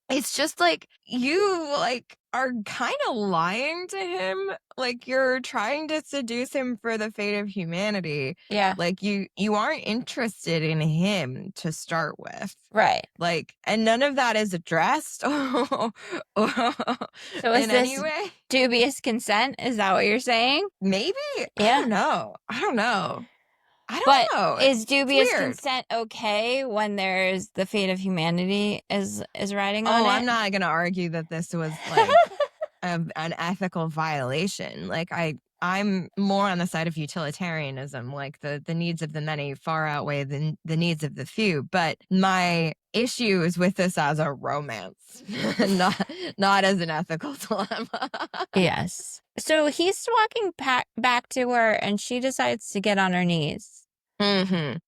it's just like you like are kind of lying to him. Like you're trying to seduce him for the fate of humanity. Yeah. Like you aren't interested in him to start with. Right. Like, and none of that is addressed So is in any this way. dubious consent? Is that what you're saying? Maybe. I Yeah. don't know. I don't know. I But don't know. is It's dubious weird. consent okay when there's the fate of humanity is riding on Oh, it? I'm not gonna argue that this was like an ethical violation. Like I'm more on the side of utilitarianism. Like the needs of the many far outweigh the needs of the few. But my issue is with this as a romance, not as an ethical dilemma. Yes. So he's walking back to her, and she decides to get on her knees.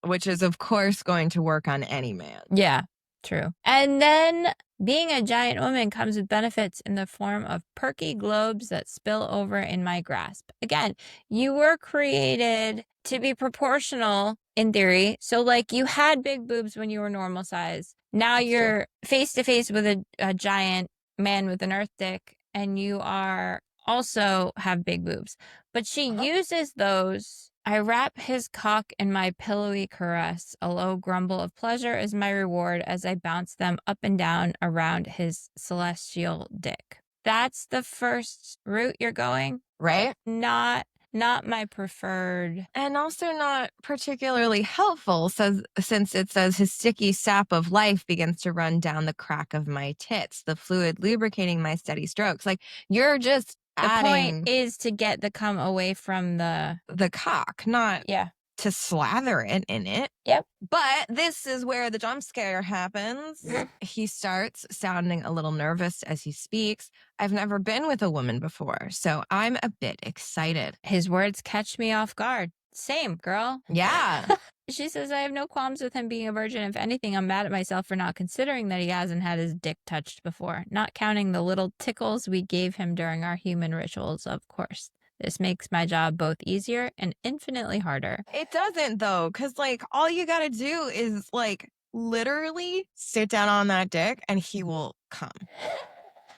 Which is, of course, going to work on any man. Yeah, true. And then being a giant woman comes with benefits in the form of perky globes that spill over in my grasp. Again, you were created to be proportional in theory. So, like, you had big boobs when you were normal size. Now That's you're face to face with a giant man with an earth dick, and you are also have big boobs. But she uses those. I wrap his cock in my pillowy caress. A low grumble of pleasure is my reward as I bounce them up and down around his celestial dick. That's the first route you're going, right? Not my preferred. And also not particularly helpful, since it says his sticky sap of life begins to run down the crack of my tits, the fluid lubricating my steady strokes. Like you're just The adding point is to get the cum away from the cock, not yeah. to slather it in it. Yep. But this is where the jump scare happens. He starts sounding a little nervous as he speaks. I've never been with a woman before, so I'm a bit excited. His words catch me off guard. Same, girl. Yeah. She says, I have no qualms with him being a virgin. If anything, I'm mad at myself for not considering that he hasn't had his dick touched before, not counting the little tickles we gave him during our human rituals, of course. This makes my job both easier and infinitely harder. It doesn't, though, because, like, all you gotta do is, like, literally sit down on that dick and he will come.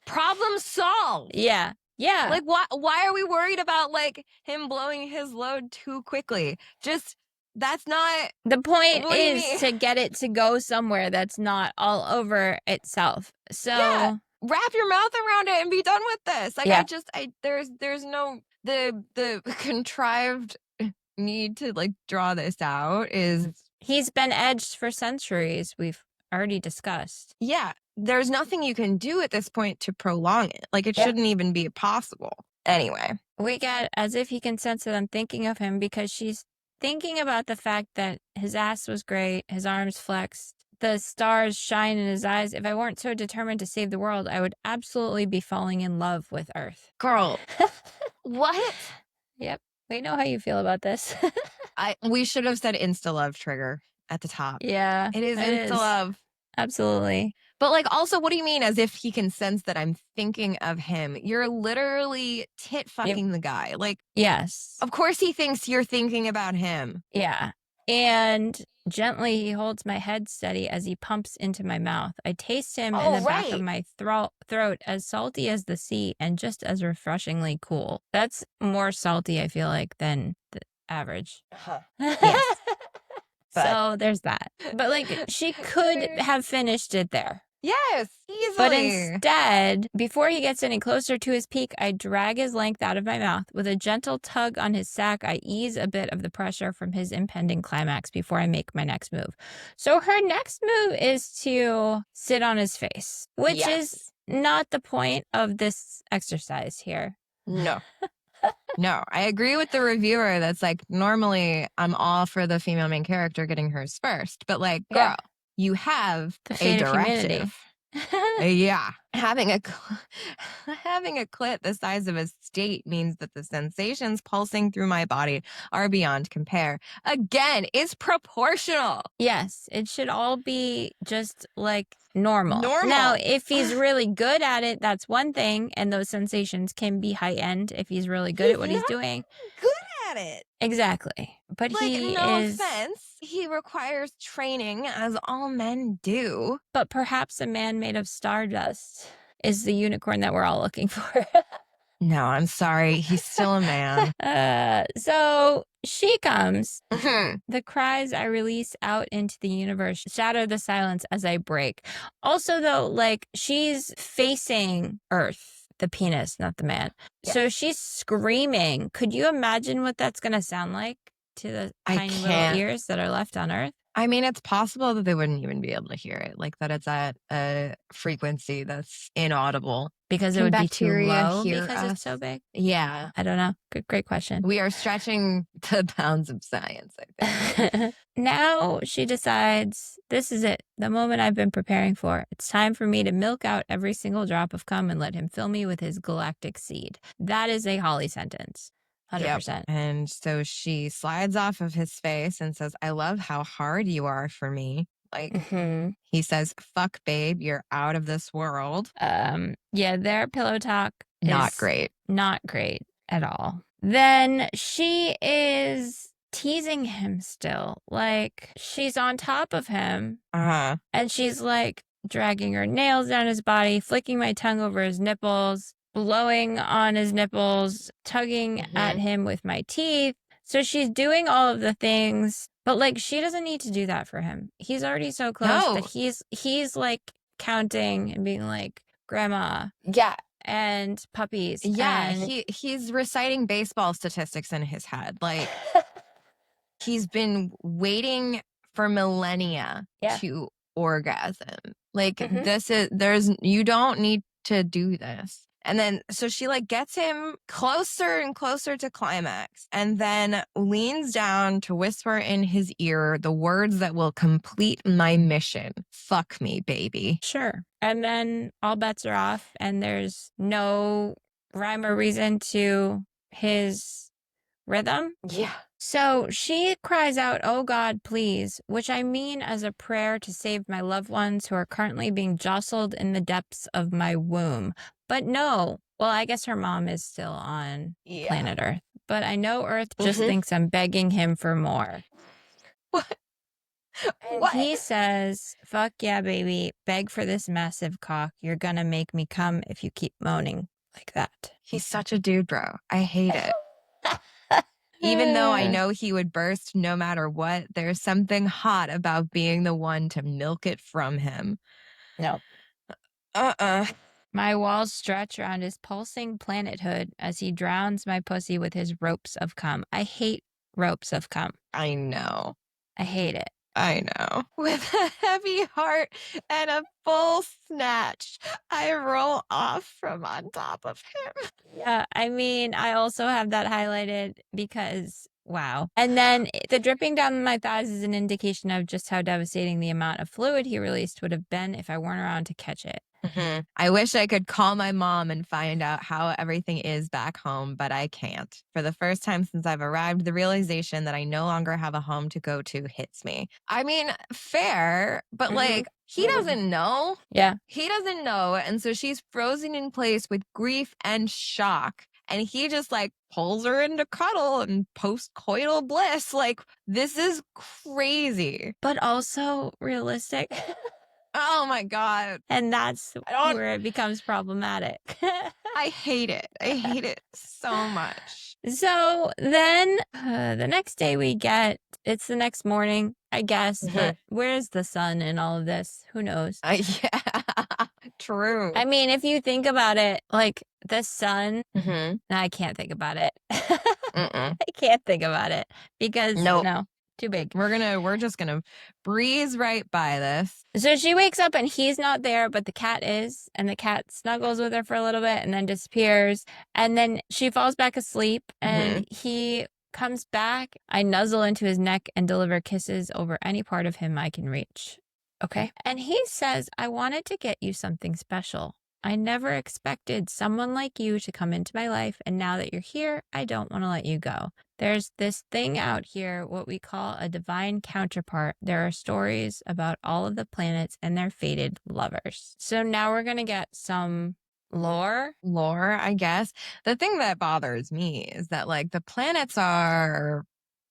Problem solved. Yeah. Yeah. Like, why are we worried about, like, him blowing his load too quickly? Just, that's not... The point What do you is mean? to get it to go somewhere that's not all over itself. So Yeah. Wrap your mouth around it and be done with this. Like, Yeah. there's no... The contrived need to, like, draw this out is... he's been edged for centuries. We've already discussed. Yeah. There's nothing you can do at this point to prolong it. Like, it Yeah. shouldn't even be possible. Anyway. We get as if he can sense that I'm thinking of him because she's thinking about the fact that his ass was great, his arms flexed, the stars shine in his eyes. If I weren't so determined to save the world, I would absolutely be falling in love with Earth. Girl. What? Yep. We know how you feel about this. We should have said insta-love trigger at the top. Yeah. It is insta-love. Absolutely. But, like, also, what do you mean as if he can sense that I'm thinking of him? You're literally tit-fucking the guy. Like, Yes. of course he thinks you're thinking about him. Yeah. And gently he holds my head steady as he pumps into my mouth. I taste him in the back of my throat, as salty as the sea and just as refreshingly cool. That's more salty, I feel like, than the average. Yes. So there's that. But, like, she could have finished it there. Yes, easily. But instead, before he gets any closer to his peak, I drag his length out of my mouth. With a gentle tug on his sack, I ease a bit of the pressure from his impending climax before I make my next move. So her next move is to sit on his face, which is not the point of this exercise here. No. No, I agree with the reviewer that's like, normally I'm all for the female main character getting hers first. But, like, girl, you have The a fate of directive. Yeah. Having a clit the size of a state means that the sensations pulsing through my body are beyond compare. Again, it's proportional. Yes, it should all be just like normal. Normal. Now, if he's really good at it, that's one thing, and those sensations can be high end if he's really good at what he's doing. Good at it. Exactly. But Like, he no is, offense. He requires training, as all men do. but perhaps a man made of stardust is the unicorn that we're all looking for. No, I'm sorry. He's still a man. So she comes. Mhm. The cries I release out into the universe shatter the silence as I break. Also, though, like she's facing Earth, the penis, not the man. So Yes. she's screaming. Could you imagine what that's going to sound like to the I tiny little can't. ears that are left on Earth? I mean, it's possible that they wouldn't even be able to hear it, like that it's at a frequency that's inaudible. Because it Can would be too bacteria low hear because it's so us? big? Yeah. I don't know. Great question. We are stretching the bounds of science, I think. Now she decides this is it, the moment I've been preparing for. It's time for me to milk out every single drop of cum and let him fill me with his galactic seed. That is a Holly sentence. 100%. Yep. And so she slides off of his face and says, I love how hard you are for me. Like, he says, fuck, babe, you're out of this world. Yeah, their pillow talk Not is great. not great at all. Then she is teasing him still. Like, she's on top of him Uh-huh. and she's like dragging her nails down his body, flicking my tongue over his nipples, blowing on his nipples, tugging at him with my teeth. So she's doing all of the things, but like she doesn't need to do that for him. He's already so close that he's like counting and being like, grandma. Yeah. And puppies. Yeah. And He's reciting baseball statistics in his head. Like, he's been waiting for millennia to orgasm. Like, you don't need to do this. And then, so she like gets him closer and closer to climax and then leans down to whisper in his ear the words that will complete my mission. Fuck me, baby. Sure. And then all bets are off and there's no rhyme or reason to his rhythm. Yeah. So she cries out, oh God, please, which I mean as a prayer to save my loved ones who are currently being jostled in the depths of my womb. But no, well, I guess her mom is still on planet Earth. But I know Earth just thinks I'm begging him for more. What? And he says, fuck yeah, baby, beg for this massive cock. You're gonna make me come if you keep moaning like that. He's such a dude, bro. I hate it. Even though I know he would burst no matter what, there's something hot about being the one to milk it from him. No. My walls stretch around his pulsing planethood as he drowns my pussy with his ropes of cum. I hate ropes of cum. I know. I hate it. I know. With a heavy heart and a full snatch, I roll off from on top of him. Yeah, I mean, I also have that highlighted because, wow. And then the dripping down my thighs is an indication of just how devastating the amount of fluid he released would have been if I weren't around to catch it. I wish I could call my mom and find out how everything is back home, but I can't. For the first time since I've arrived, the realization that I no longer have a home to go to hits me. I mean, fair, but like, he doesn't know. Yeah. He doesn't know. And so she's frozen in place with grief and shock. And he just like pulls her into cuddle and post-coital bliss. Like, this is crazy. But also realistic. Oh my God. And that's where it becomes problematic. I hate it. I hate it so much. So then the next day it's the next morning, I guess. But where's the sun in all of this? Who knows? Yeah, true. I mean, if you think about it, like the sun, no, I can't think about it. I can't think about it because no, too big. We're just gonna breeze right by this. So she wakes up and he's not there, but the cat is, and the cat snuggles with her for a little bit and then disappears. And then she falls back asleep and he comes back. I nuzzle into his neck and deliver kisses over any part of him I can reach. Okay. And he says, I wanted to get you something special. I never expected someone like you to come into my life, and now that you're here, I don't want to let you go. There's this thing out here, what we call a divine counterpart. There are stories about all of the planets and their fated lovers. So now we're going to get some lore, I guess. The thing that bothers me is that like the planets are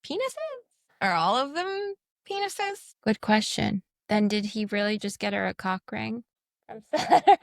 penises? Are all of them penises? Good question. Then did he really just get her a cock ring from Saturn?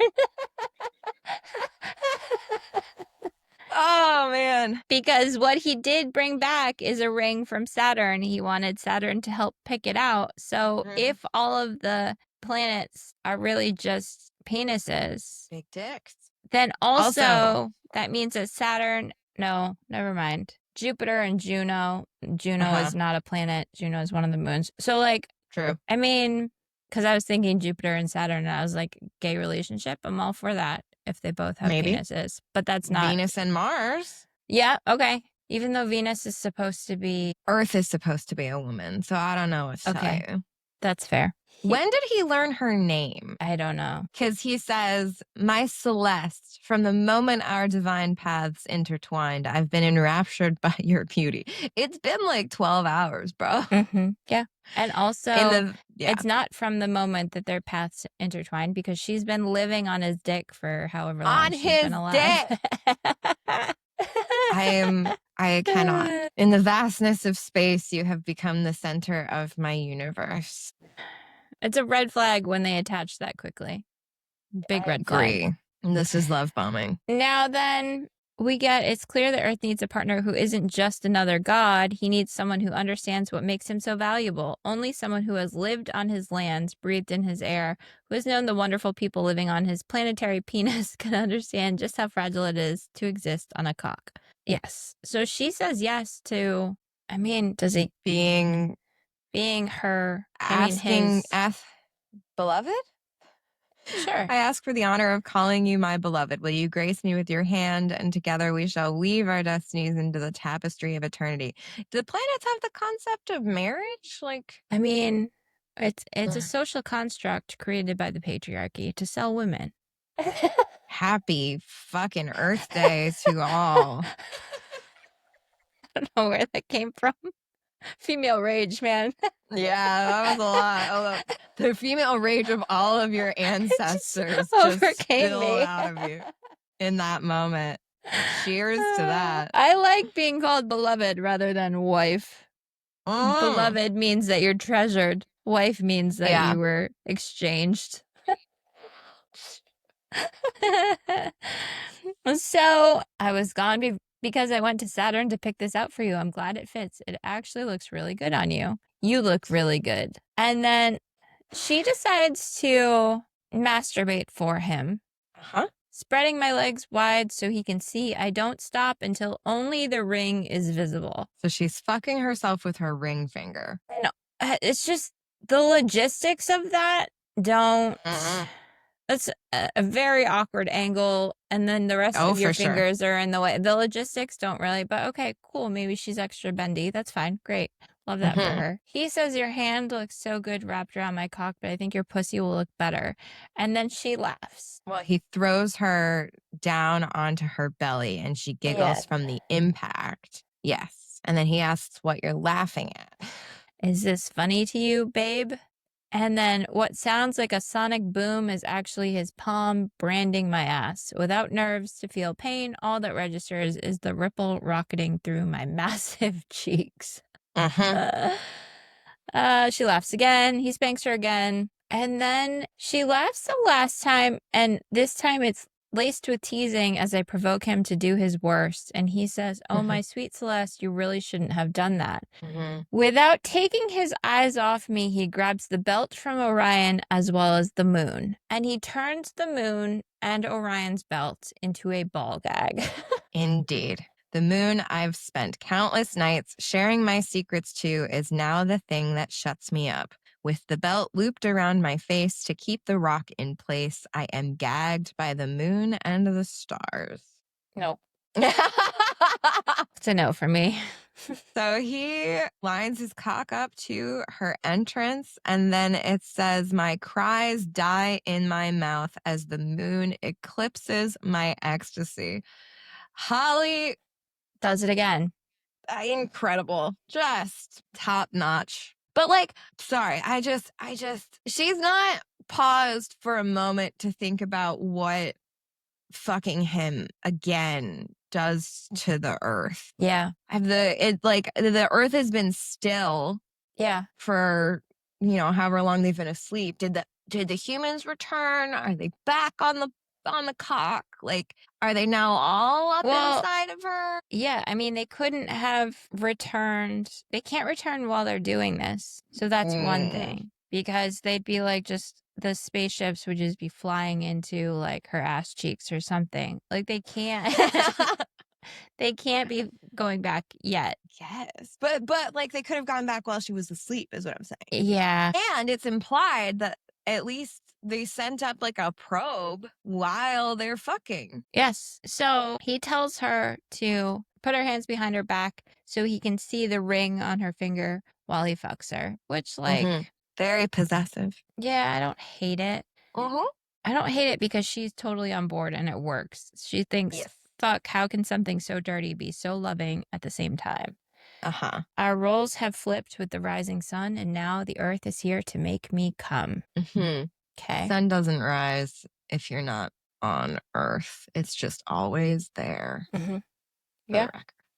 Oh, man. Because what he did bring back is a ring from Saturn. He wanted Saturn to help pick it out. So if all of the planets are really just penises, Big dicks. then also that means that Saturn, no, never mind. Jupiter and Juno is not a planet. Juno is one of the moons. So like, true. I mean, because I was thinking Jupiter and Saturn, and I was like, gay relationship. I'm all for that if they both have penises. But that's not Venus and Mars. Yeah, okay. Even though Venus is supposed to be Earth is supposed to be a woman, so I don't know what to tell you. That's fair. When did he learn her name? I don't know. Because he says, my Celeste, from the moment our divine paths intertwined, I've been enraptured by your beauty. It's been like 12 hours, bro. Yeah. And also, it's not from the moment that their paths intertwined because she's been living on his dick for however long she's been alive. I cannot. In the vastness of space, you have become the center of my universe. It's a red flag when they attach that quickly. Big red flag. This is love bombing. Now then, it's clear that Earth needs a partner who isn't just another god. He needs someone who understands what makes him so valuable. Only someone who has lived on his lands, breathed in his air, who has known the wonderful people living on his planetary penis can understand just how fragile it is to exist on a cock. Yes. So she says yes to, I mean, does he being her asking beloved? Sure. I ask for the honor of calling you my beloved. Will you grace me with your hand, and together we shall weave our destinies into the tapestry of eternity. Do the planets have the concept of marriage? Like, I mean, it's a social construct created by the patriarchy to sell women. Happy fucking Earth Day to all. I don't know where that came from. Female rage, man. Yeah, that was a lot. The female rage of all of your ancestors just overcame spilled me out of you in that moment. Cheers to that. I like being called beloved rather than wife. Beloved means that you're treasured. Wife means that you were exchanged. So I was gone because I went to Saturn to pick this out for you. I'm glad it fits. It actually looks really good on you. You look really good. And then she decides to masturbate for him. Spreading my legs wide so he can see. I don't stop until only the ring is visible. So she's fucking herself with her ring finger. No, it's just the logistics of that don't... That's a very awkward angle, and then the rest of your fingers are in the way. The logistics don't really, but okay, cool. Maybe she's extra bendy. That's fine. Great. Love that for her. He says, your hand looks so good wrapped around my cock, but I think your pussy will look better. And then she laughs. Well, he throws her down onto her belly, and she giggles from the impact. Yes. And then he asks what you're laughing at. Is this funny to you, babe? And then what sounds like a sonic boom is actually his palm branding my ass. Without nerves to feel pain, all that registers is the ripple rocketing through my massive cheeks. She laughs again. He spanks her again. And then she laughs the last time, and this time it's laced with teasing as I provoke him to do his worst. And he says, oh, my sweet Celeste, you really shouldn't have done that. Without taking his eyes off me, he grabs the belt from Orion as well as the moon. And he turns the moon and Orion's belt into a ball gag. Indeed. The moon I've spent countless nights sharing my secrets to is now the thing that shuts me up. With the belt looped around my face to keep the rock in place, I am gagged by the moon and the stars. Nope. It's a no for me. So he lines his cock up to her entrance, and then it says, my cries die in my mouth as the moon eclipses my ecstasy. Holly does it again. Incredible. Just top notch. But like, sorry, she's not paused for a moment to think about what fucking him again does to the Earth. Yeah. The Earth has been still Yeah. for, however long they've been asleep. Did the humans return? Are they back on the cock? Like, are they now all up inside of her? Yeah, I mean, they couldn't have returned. They can't return while they're doing this. So that's one thing. Because they'd be like, just the spaceships would just be flying into like her ass cheeks or something. Like, they can't. They can't be going back yet. Yes. But like, they could have gone back while she was asleep, is what I'm saying. Yeah. And it's implied that at least they sent up like a probe while they're fucking. Yes. So he tells her to put her hands behind her back so he can see the ring on her finger while he fucks her, which, like, very possessive. Yeah, I don't hate it. I don't hate it because she's totally on board and it works. She thinks, fuck, how can something so dirty be so loving at the same time? Our roles have flipped with the rising sun, and now the earth is here to make me come. Okay. Sun doesn't rise if you're not on Earth. It's just always there. Yeah.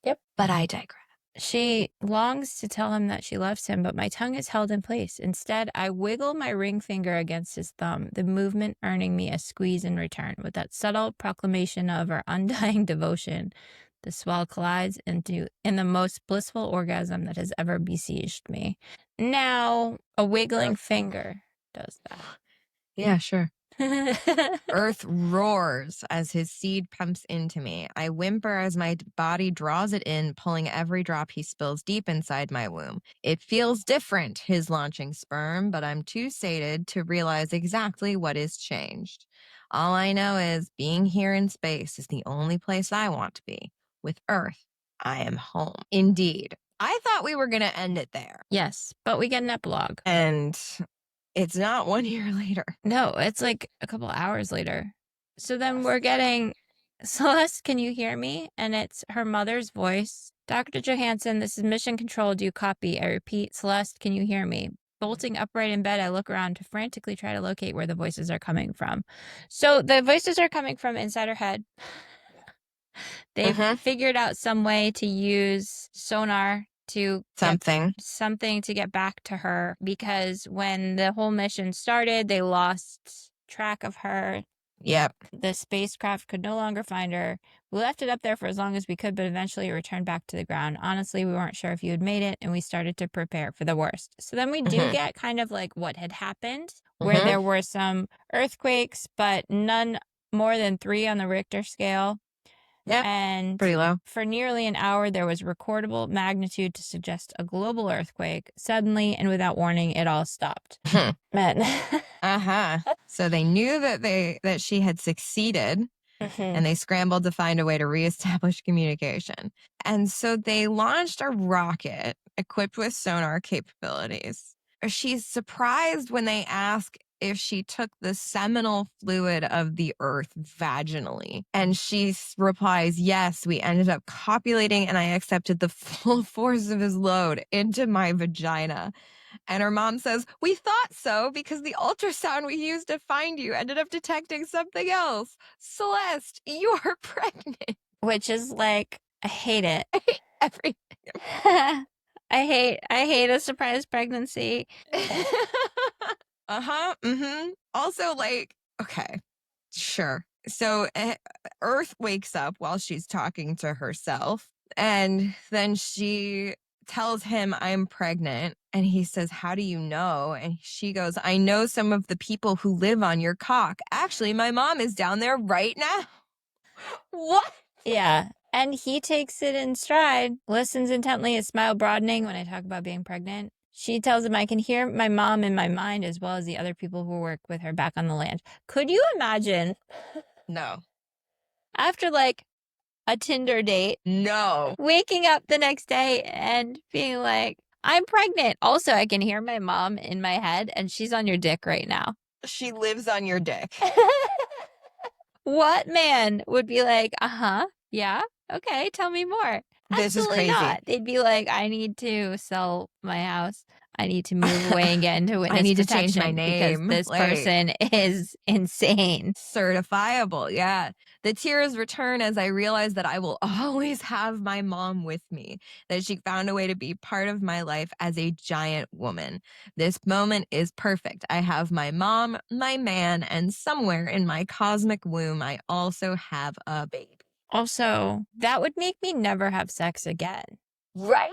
Yep. But I digress. She longs to tell him that she loves him, but my tongue is held in place. Instead, I wiggle my ring finger against his thumb, the movement earning me a squeeze in return. With that subtle proclamation of our undying devotion, the swell collides in the most blissful orgasm that has ever besieged me. Now, a wiggling finger does that. Yeah, sure. Earth roars as his seed pumps into me. I whimper as my body draws it in, pulling every drop he spills deep inside my womb. It feels different, his launching sperm, but I'm too sated to realize exactly what is changed. All I know is being here in space is the only place I want to be. With Earth, I am home. Indeed. I thought we were going to end it there. Yes, but we get an epilogue. And it's not 1 year later. No, it's like a couple hours later. So then we're getting, Celeste, can you hear me? And it's her mother's voice. Dr. Johansson, this is Mission Control. Do you copy? I repeat, Celeste, can you hear me? Bolting upright in bed, I look around to frantically try to locate where the voices are coming from. So the voices are coming from inside her head. They've figured out some way to use sonar to something to get back to her, because when the whole mission started, they lost track of her. Yep. The spacecraft could no longer find her. We left it up there for as long as we could, but eventually it returned back to the ground. Honestly, we weren't sure if you had made it, and we started to prepare for the worst. So then we do get kind of like what had happened, where there were some earthquakes, but none more than 3 on the Richter scale. Yeah, and pretty low. For nearly an hour, there was recordable magnitude to suggest a global earthquake. Suddenly and without warning, it all stopped. Man. So they knew that she had succeeded, and they scrambled to find a way to reestablish communication. And so they launched a rocket equipped with sonar capabilities. She's surprised when they ask if she took the seminal fluid of the earth vaginally. And she replies, yes, we ended up copulating and I accepted the full force of his load into my vagina. And her mom says, we thought so because the ultrasound we used to find you ended up detecting something else. Celeste, you are pregnant. Which is like, I hate it. I hate everything. I hate a surprise pregnancy. Also, like, okay, sure. So Earth wakes up while she's talking to herself, and then she tells him, I'm pregnant. And he says, how do you know? And she goes, I know some of the people who live on your cock. Actually, my mom is down there right now. What? Yeah. And he takes it in stride, listens intently, his smile broadening when I talk about being pregnant. She tells him, I can hear my mom in my mind as well as the other people who work with her back on the land. Could you imagine? No. After like a Tinder date. No. Waking up the next day and being like, I'm pregnant. Also, I can hear my mom in my head and she's on your dick right now. She lives on your dick. What man would be like, yeah, okay, tell me more. This Absolutely is crazy. Not. They'd be like, I need to sell my house. I need to move away and get into witness I need to protection change my name. because this Like, person is insane. certifiable. Yeah. The tears return as I realize that I will always have my mom with me, that she found a way to be part of my life as a giant woman. This moment is perfect. I have my mom, my man, and somewhere in my cosmic womb, I also have a baby. Also, that would make me never have sex again. Right?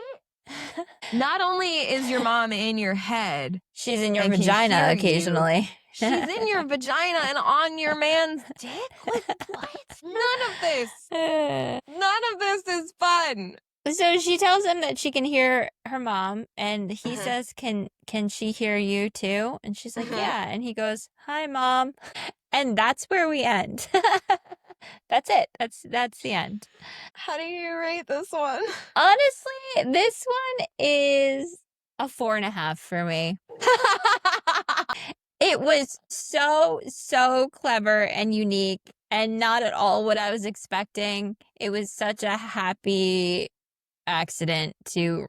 Not only is your mom in your head, She's in your and can vagina hear you, occasionally. she's in your vagina and on your man's dick? Like, what? None of this. None of this is fun. So she tells him that she can hear her mom, and he says, "Can she hear you too?" And she's like, "Yeah." And he goes, "Hi, Mom." And that's where we end. That's it. That's the end. How do you rate this one? Honestly, this one is a 4.5 for me. It was so clever and unique and not at all what I was expecting. It was such a happy accident to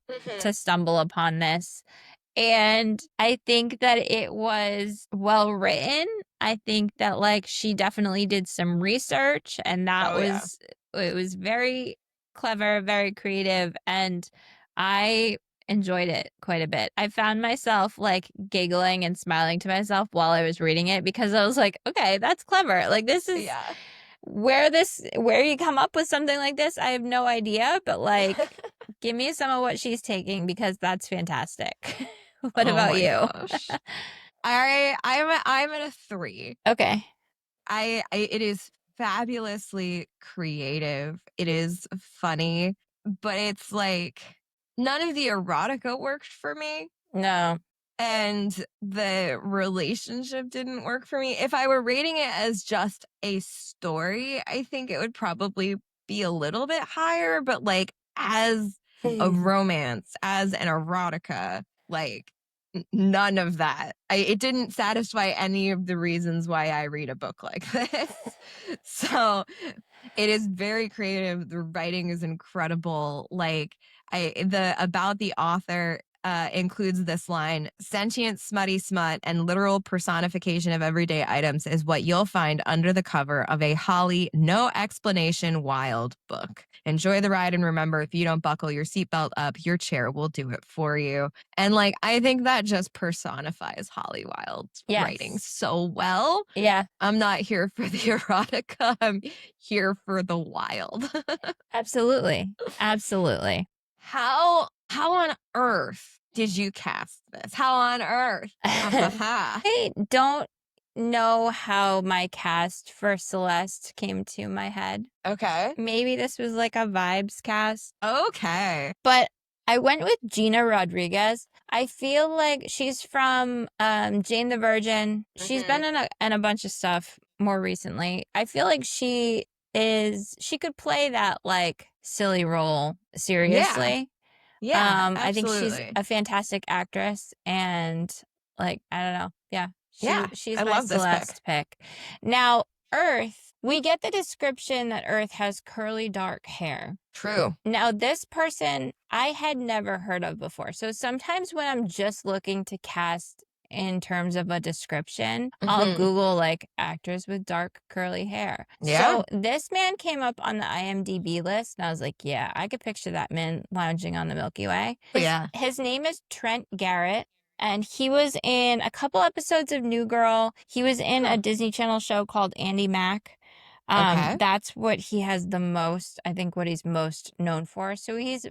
stumble upon this. And I think that it was well written. I think that like she definitely did some research, and that was it was very clever, very creative, and I enjoyed it quite a bit. I found myself like giggling and smiling to myself while I was reading it because I was like, okay, that's clever. Like this is where you come up with something like this, I have no idea, but like give me some of what she's taking because that's fantastic. What about you? Gosh. I'm at a 3. Okay. It is fabulously creative. It is funny, but it's like none of the erotica worked for me. No. And the relationship didn't work for me. If I were rating it as just a story, I think it would probably be a little bit higher, but like as a romance, as an erotica, like none of that. It didn't satisfy any of the reasons why I read a book like this. So it is very creative. The writing is incredible. Like about the author includes this line: sentient, smutty smut and literal personification of everyday items is what you'll find under the cover of a Holly, no explanation, Wilde book. Enjoy the ride and remember, if you don't buckle your seatbelt up, your chair will do it for you. And like, I think that just personifies Holly Wilde's writing so well. Yeah. I'm not here for the erotica. I'm here for the wild. Absolutely. Absolutely. How on earth did you cast this? How on earth? I don't know how my cast for Celeste came to my head. Okay. Maybe this was like a vibes cast. Okay. But I went with Gina Rodriguez. I feel like she's from Jane the Virgin. She's been in a bunch of stuff more recently. I feel like she could play that like silly role seriously. Yeah, I think she's absolutely. a fantastic actress, and like I don't know. Yeah. She's I my love this Celeste pick. Now, Earth, we get the description that Earth has curly dark hair. True. Now, this person I had never heard of before. So sometimes when I'm just looking to cast in terms of a description, I'll Google like actors with dark curly hair. Yeah. So this man came up on the IMDb list, and I was like, yeah, I could picture that man lounging on the Milky Way. His name is Trent Garrett. And he was in a couple episodes of New Girl. He was in a Disney Channel show called Andy Mack. That's what he has the most, I think, what he's most known for. So he's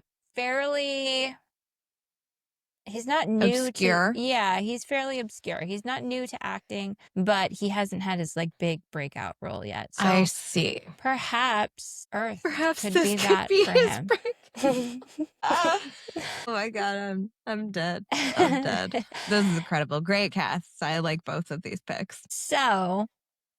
not new obscure. He's fairly obscure. He's not new to acting, but he hasn't had his like big breakout role yet. So I see. Perhaps Earth could this be could that be for his him. Oh my god, I'm dead. I'm dead. This is incredible. Great casts. I like both of these picks. So,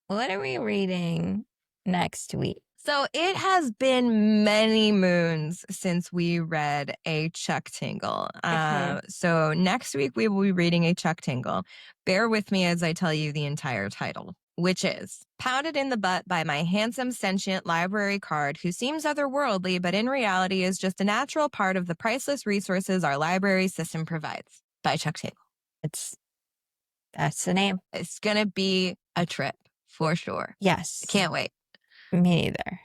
what are we reading next week? So it has been many moons since we read a Chuck Tingle. So next week we will be reading a Chuck Tingle. Bear with me as I tell you the entire title, which is Pounded in the Butt by My Handsome Sentient Library Card Who Seems Otherworldly, but in reality is just a natural part of the priceless resources our library system provides. by Chuck Tingle. That's the name. It's going to be a trip for sure. Yes. I can't wait. Me neither.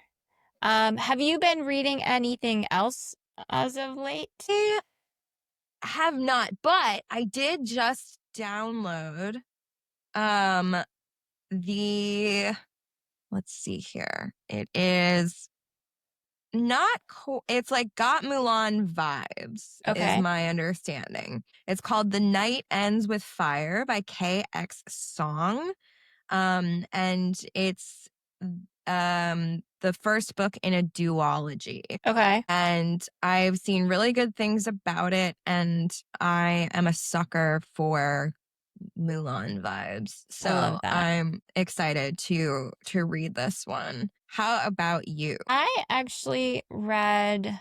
Have you been reading anything else as of late? I have not, but I did just download let's see here. It is not it's like got Mulan vibes, is my understanding. It's called The Night Ends with Fire by KX Song. And it's the first book in a duology. Okay. And I've seen really good things about it, and I am a sucker for Mulan vibes. I love So that. I'm excited to read this one. How about you? I actually read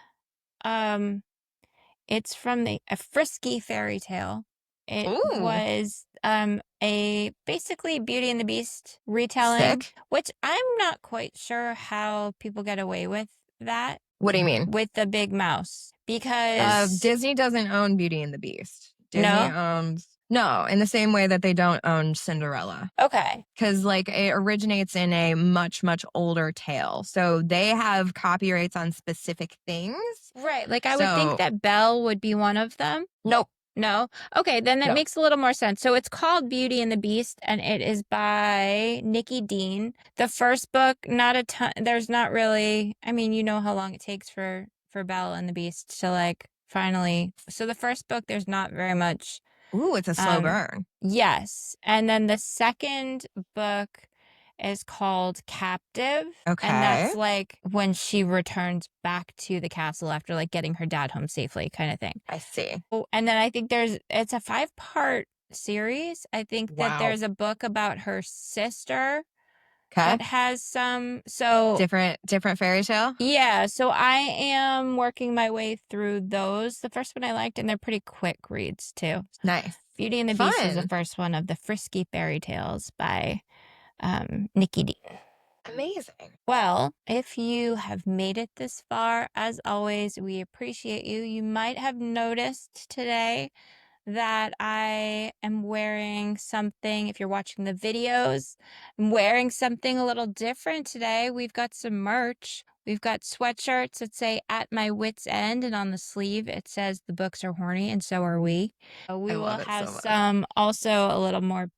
it's from a Frisky fairy tale. It Ooh. was a basically Beauty and the Beast retelling, Sick. which I'm not quite sure how people get away with that. What do you mean? With the big mouse. Because Disney doesn't own Beauty and the Beast. Disney No? owns No, in the same way that they don't own Cinderella. Okay. Because like it originates in a much, much older tale. So they have copyrights on specific things. Right. Like I would think that Belle would be one of them. Nope. No? Okay, then that No. makes a little more sense. So it's called Beauty and the Beast, and it is by Nikki Dean. The first book, not a ton. There's not really. I mean, you know how long it takes for Belle and the Beast to like finally. So the first book, there's not very much. Ooh, it's a slow burn. Yes, and then the second book is called Captive. Okay. And that's like when she returns back to the castle after like getting her dad home safely kind of thing. I see. Oh, and then I think it's a 5-part series. I think that there's a book about her sister that has some different fairy tale. Yeah, so I am working my way through those. The first one I liked, and they're pretty quick reads too. Nice. Beauty and the Beast is the first one of the Frisky fairy tales by Nikki Dean. Amazing. Well, if you have made it this far, as always, we appreciate you. You might have noticed today that I am wearing something, if you're watching the videos, I'm wearing something a little different today. We've got some merch. We've got sweatshirts that say "At My Wits End," and on the sleeve it says "The books are horny and so are we." We will have some also a little more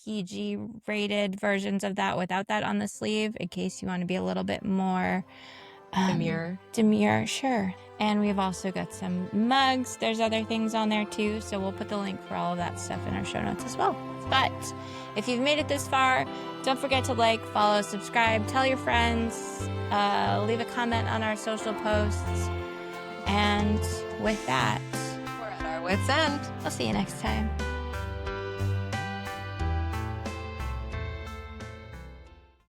PG rated versions of that without that on the sleeve, in case you want to be a little bit more demure, sure. And we've also got some mugs. There's other things on there too, so we'll put the link for all of that stuff in our show notes as well. But if you've made it this far, don't forget to like, follow, subscribe, tell your friends, leave a comment on our social posts. And with that, we're at our wits' end. I'll see you next time.